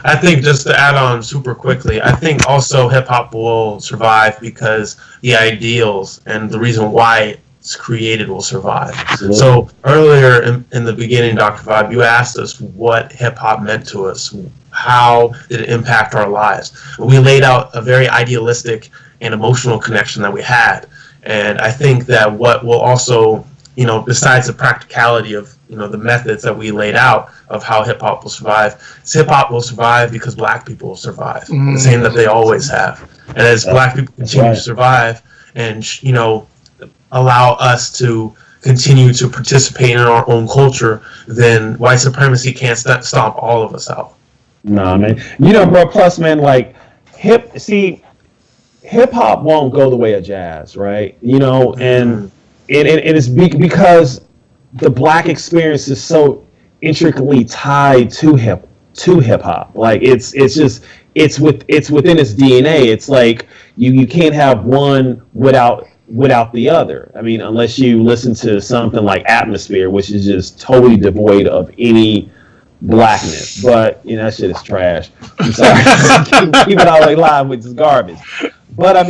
I think, just to add on super quickly, I think also hip hop will survive because the ideals and the reason why it's created will survive. Absolutely. So earlier in the beginning, Dr. Vibe, you asked us what hip hop meant to us. How did it impact our lives? We laid out a very idealistic and emotional connection that we had. And I think that what will also, besides the practicality of, the methods that we laid out of how hip hop will survive, hip hop will survive because Black people will survive, the same that they always have. And as Black people continue to survive and, allow us to continue to participate in our own culture, then white supremacy can't stomp all of us out. Nah, man. Bro, plus, man, like, hip hop won't go the way of jazz, right? And it's because the Black experience is so intricately tied to hip hop. Like, it's within its DNA. It's like you can't have one without the other. I mean, unless you listen to something like Atmosphere, which is just totally devoid of any Blackness. But that shit is trash. I'm sorry. keep it all like live, which is garbage. But I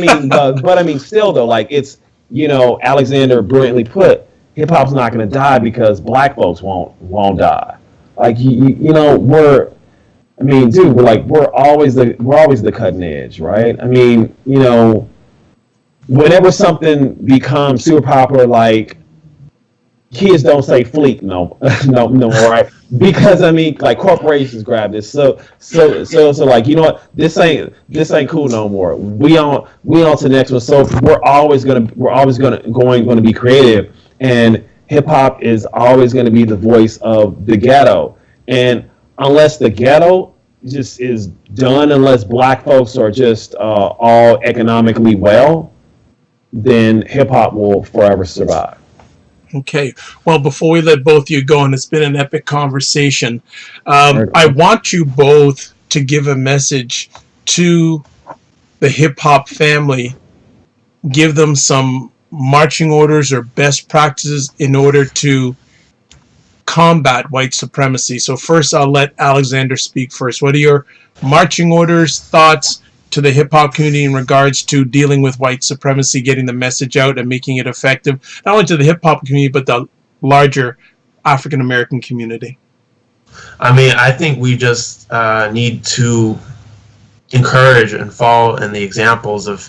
mean, still though, like, it's, Alexander brilliantly put, hip hop's not going to die because Black folks won't die. Like, we're always the cutting edge, right? I mean, whenever something becomes super popular, like, kids don't say fleek no more, right? Because like, corporations grab this. So like, this ain't cool no more. We on to the next one. So we're always going to be creative, and hip hop is always going to be the voice of the ghetto. And unless the ghetto just is done, unless Black folks are just all economically well, then hip hop will forever survive. Okay. Well, before we let both of you go, and it's been an epic conversation, I want you both to give a message to the hip hop family. Give them some marching orders or best practices in order to combat white supremacy. So first, I'll let Alexander speak first. What are your marching orders, thoughts to the hip hop community in regards to dealing with white supremacy, getting the message out and making it effective, not only to the hip hop community, but the larger African American community? I mean, I think we just need to encourage and follow in the examples of,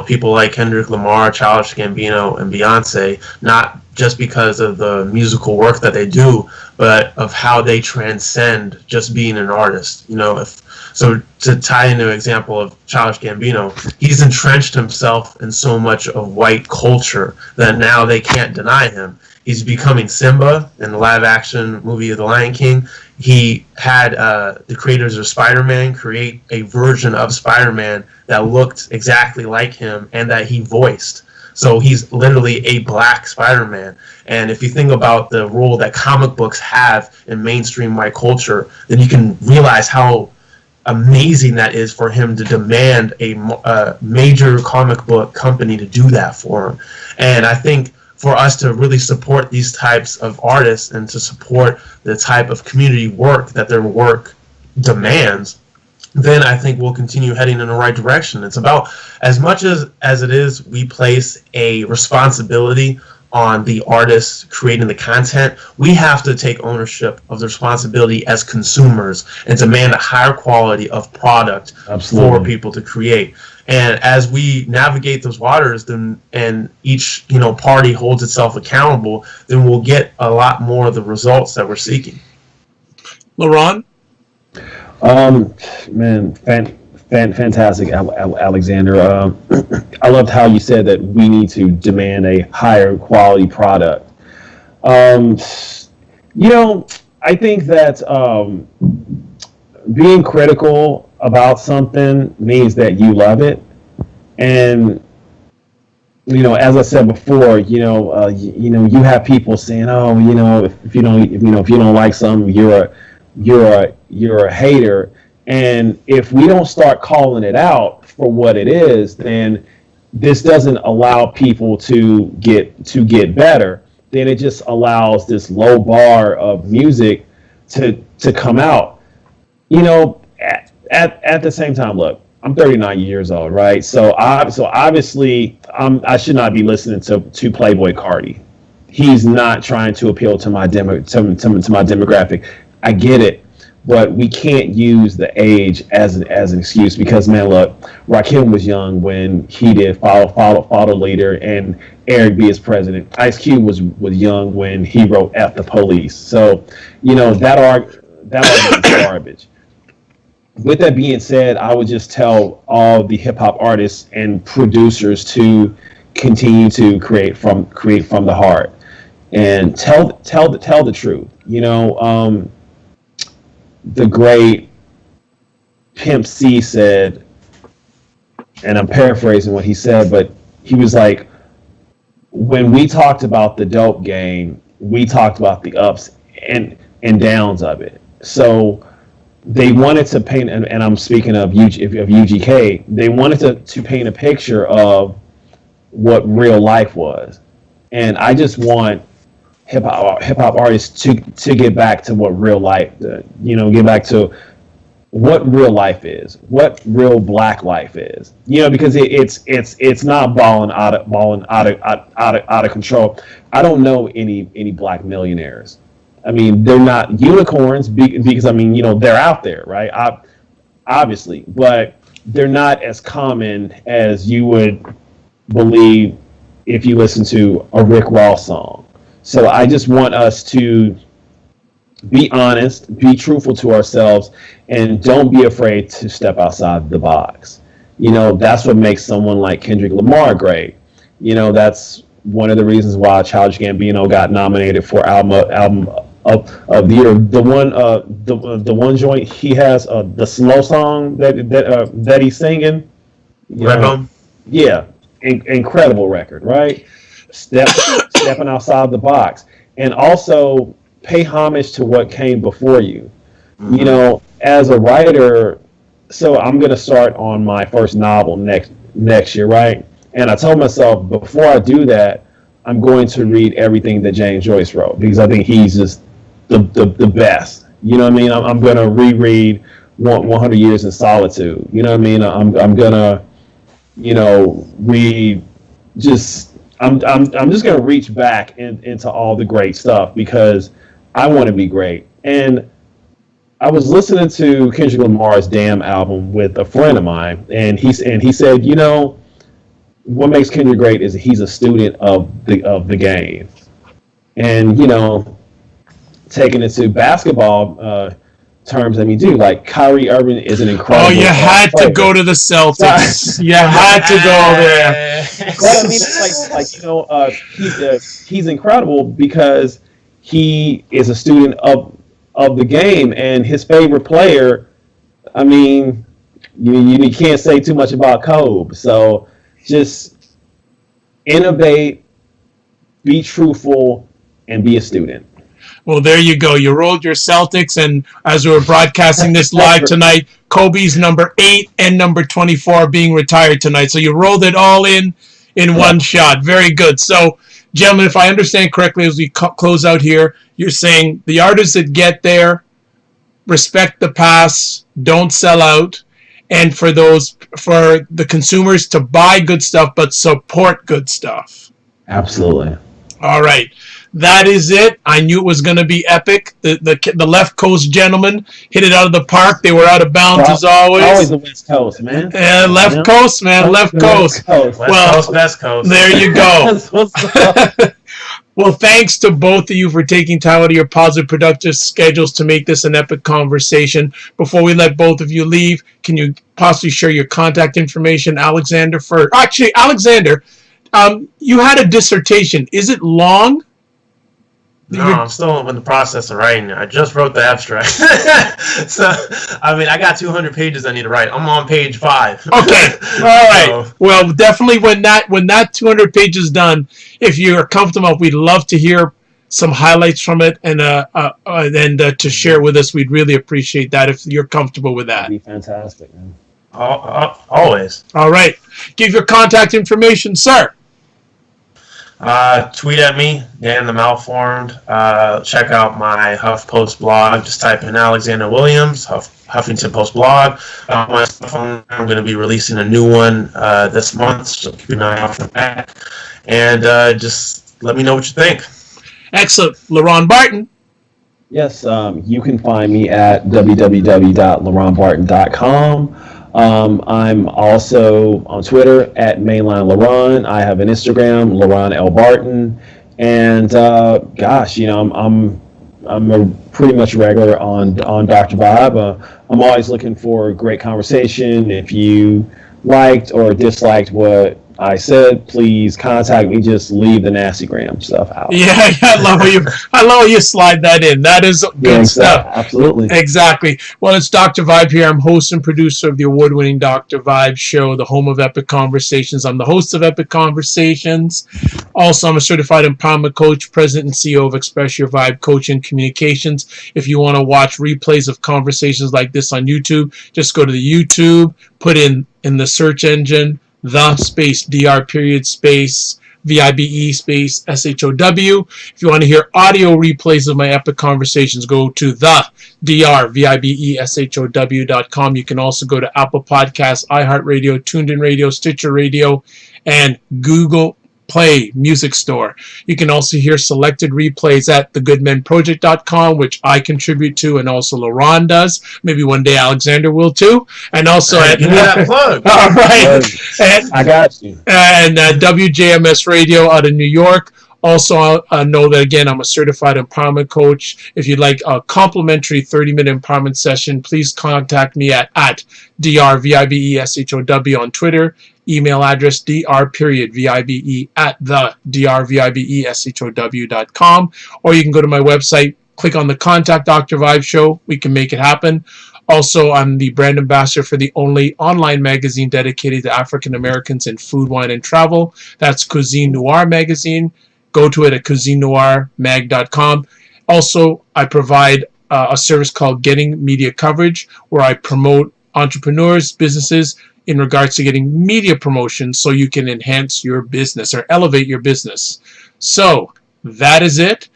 people like Kendrick Lamar, Childish Gambino, and Beyonce, not just because of the musical work that they do, but of how they transcend just being an artist. So to tie into an example of Childish Gambino, he's entrenched himself in so much of white culture that now they can't deny him. He's becoming Simba in the live-action movie of The Lion King. He had the creators of Spider-Man create a version of Spider-Man that looked exactly like him and that he voiced. So he's literally a Black Spider-Man. And if you think about the role that comic books have in mainstream white culture, then you can realize how amazing that is for him to demand a major comic book company to do that for him. And I think for us to really support these types of artists and to support the type of community work that their work demands, then I think we'll continue heading in the right direction. It's about, as much as it is, we place a responsibility on the artists creating the content, we have to take ownership of the responsibility as consumers and demand a higher quality of product for people to create. And as we navigate those waters, then and each party holds itself accountable, then we'll get a lot more of the results that we're seeking. LeRon? Man, fantastic, Alexander. I loved how you said that we need to demand a higher quality product. I think that being critical about something means that you love it, and as I said before, you have people saying, if you don't like something, you're a hater. And if we don't start calling it out for what it is, then this doesn't allow people to get better. Then it just allows this low bar of music to come out. You know, at the same time, look, I'm 39 years old, right? So obviously I should not be listening to Playboy Carti. He's not trying to appeal to my demographic. I get it. But we can't use the age as an excuse, because, man, look, Rakim was young when he did Follow Leader and Eric B. as president. Ice Cube was young when he wrote F the Police. So, you know, that argument is garbage. With that being said, I would just tell all the hip hop artists and producers to continue to create from the heart and tell the truth. You know, the great Pimp C said, and I'm paraphrasing what he said, but he was like, when we talked about the dope game, we talked about the ups and downs of it. So they wanted to paint, and I'm speaking of UGK, they wanted to paint a picture of what real life was. And I just want hip hop artists to get back to what real life, get back to what real life is, what real black life is, because it's not balling out of control. I don't know any black millionaires. I mean, they're not unicorns because they're out there, right? Obviously, but they're not as common as you would believe if you listen to a Rick Ross song. So I just want us to be honest, be truthful to ourselves, and don't be afraid to step outside the box. That's what makes someone like Kendrick Lamar great. That's one of the reasons why Childish Gambino got nominated for album of the year. The one joint he has, the slow song that he's singing. Redbone. Yeah, incredible record, right? Stepping outside the box, and also pay homage to what came before you. Mm-hmm. As a writer, so I'm going to start on my first novel next year, right? And I told myself, before I do that, I'm going to read everything that James Joyce wrote, because I think he's just the best. You know what I mean? I'm going to reread 100 Years in Solitude. You know what I mean? I'm going to, read just. I'm just going to reach back into all the great stuff, because I want to be great. And I was listening to Kendrick Lamar's Damn album with a friend of mine, and he said, what makes Kendrick great is he's a student of the game. And taking it to basketball terms, dude, like Kyrie Irving is an incredible. Oh, you had player. To go to the Celtics. You had to go there. But he's incredible because he is a student of the game, and his favorite player. You can't say too much about Kobe. So just innovate, be truthful, and be a student. Well, there you go. You rolled your Celtics, and as we were broadcasting this live tonight, Kobe's number 8 and number 24 being retired tonight. So you rolled it all in one shot. Very good. So, gentlemen, if I understand correctly, as we close out here, you're saying the artists that get there, respect the pass, don't sell out, and for the consumers to buy good stuff but support good stuff. Absolutely. All right. That is it. I knew it was going to be epic. The left coast gentlemen hit it out of the park. They were out of bounds as always. Always the West Coast, man. Left coast, man. Left coast. West Coast. There you go. Well, thanks to both of you for taking time out of your positive, productive schedules to make this an epic conversation. Before we let both of you leave, can you possibly share your contact information, Alexander? Alexander, you had a dissertation. Is it long? No, I'm still in the process of writing it. I just wrote the abstract. So, I got 200 pages I need to write. I'm on page 5. Okay. All right. So, well, definitely when that 200 pages done, if you're comfortable, we'd love to hear some highlights from it and to share with us. We'd really appreciate that if you're comfortable with that. That'd be fantastic, man. Always. All right. Give your contact information, sir. Tweet at me, Dan the Malformed. Check out my HuffPost blog. Just type in Alexander Williams, Huffington Post blog. I'm going to be releasing a new one this month, so keep an eye out for that. And just let me know what you think. Excellent. LeRon Barton. Yes, you can find me at www.leronbarton.com. I'm also on Twitter at Mainline LeRon. I have an Instagram, LeRon L. Barton. And gosh, you know, I'm a pretty much regular on Dr. Vibe. I'm always looking for a great conversation. If you liked or disliked what I said, please contact me. Just leave the nastygram stuff out. Yeah, I love how you slide that in. That is good stuff. Absolutely. Exactly. Well, it's Dr. Vibe here. I'm host and producer of the award-winning Dr. Vibe show, the home of Epic Conversations. I'm the host of Epic Conversations. Also, I'm a certified empowerment coach, president and CEO of Express Your Vibe Coaching Communications. If you want to watch replays of conversations like this on YouTube, just go to the YouTube, put in the search engine, the space dr period space VIBE space SHOW. If you want to hear audio replays of my epic conversations, go to the dr VIBE SHOW.com. You can also go to Apple Podcasts, iHeartRadio, Tuned In Radio, Stitcher Radio, and Google Play Music Store. You can also hear selected replays at thegoodmenproject.com, which I contribute to, and also LeRon does. Maybe one day Alexander will too. And also at give me that plug. All right. I got you. And WJMS Radio out of New York. Also, know that, again, I'm a certified empowerment coach. If you'd like a complimentary 30-minute empowerment session, please contact me at drvibeshow on Twitter. Email address dr.vibe at the drvibeshow.com. Or you can go to my website, click on the Contact Dr. Vibe Show. We can make it happen. Also, I'm the brand ambassador for the only online magazine dedicated to African Americans in food, wine, and travel. That's Cuisine Noir magazine. Go to it at cuisinenoirmag.com. Also, I provide a service called Getting Media Coverage, where I promote entrepreneurs, businesses, in regards to getting media promotion so you can enhance your business or elevate your business. So that is it.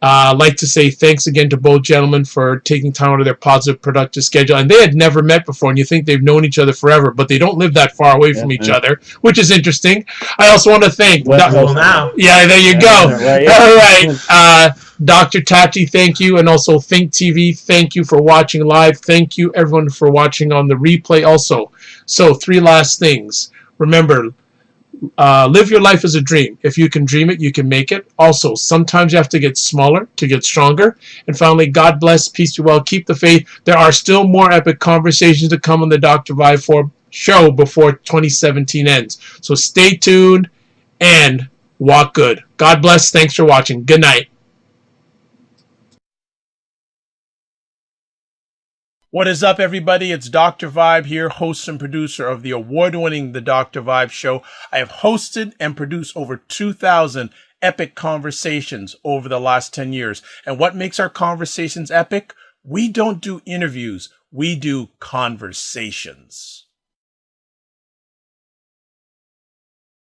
I'd like to say thanks again to both gentlemen for taking time out of their positive, productive schedule. And they had never met before, and you think they've known each other forever, but they don't live that far away from each other, which is interesting. I also want to thank... now. Yeah, there you go. All right. Dr. Tati, thank you. And also Think TV, thank you for watching live. Thank you, everyone, for watching on the replay also. So 3 last things. Remember, live your life as a dream. If you can dream it, you can make it. Also, sometimes you have to get smaller to get stronger. And finally, God bless, peace be well, keep the faith. There are still more epic conversations to come on the Dr. Vibe 4 show before 2017 ends. So stay tuned and walk good. God bless. Thanks for watching. Good night. What is up, everybody? It's Dr. Vibe here, host and producer of the award-winning The Dr. Vibe Show. I have hosted and produced over 2,000 epic conversations over the last 10 years. And what makes our conversations epic? We don't do interviews. We do conversations.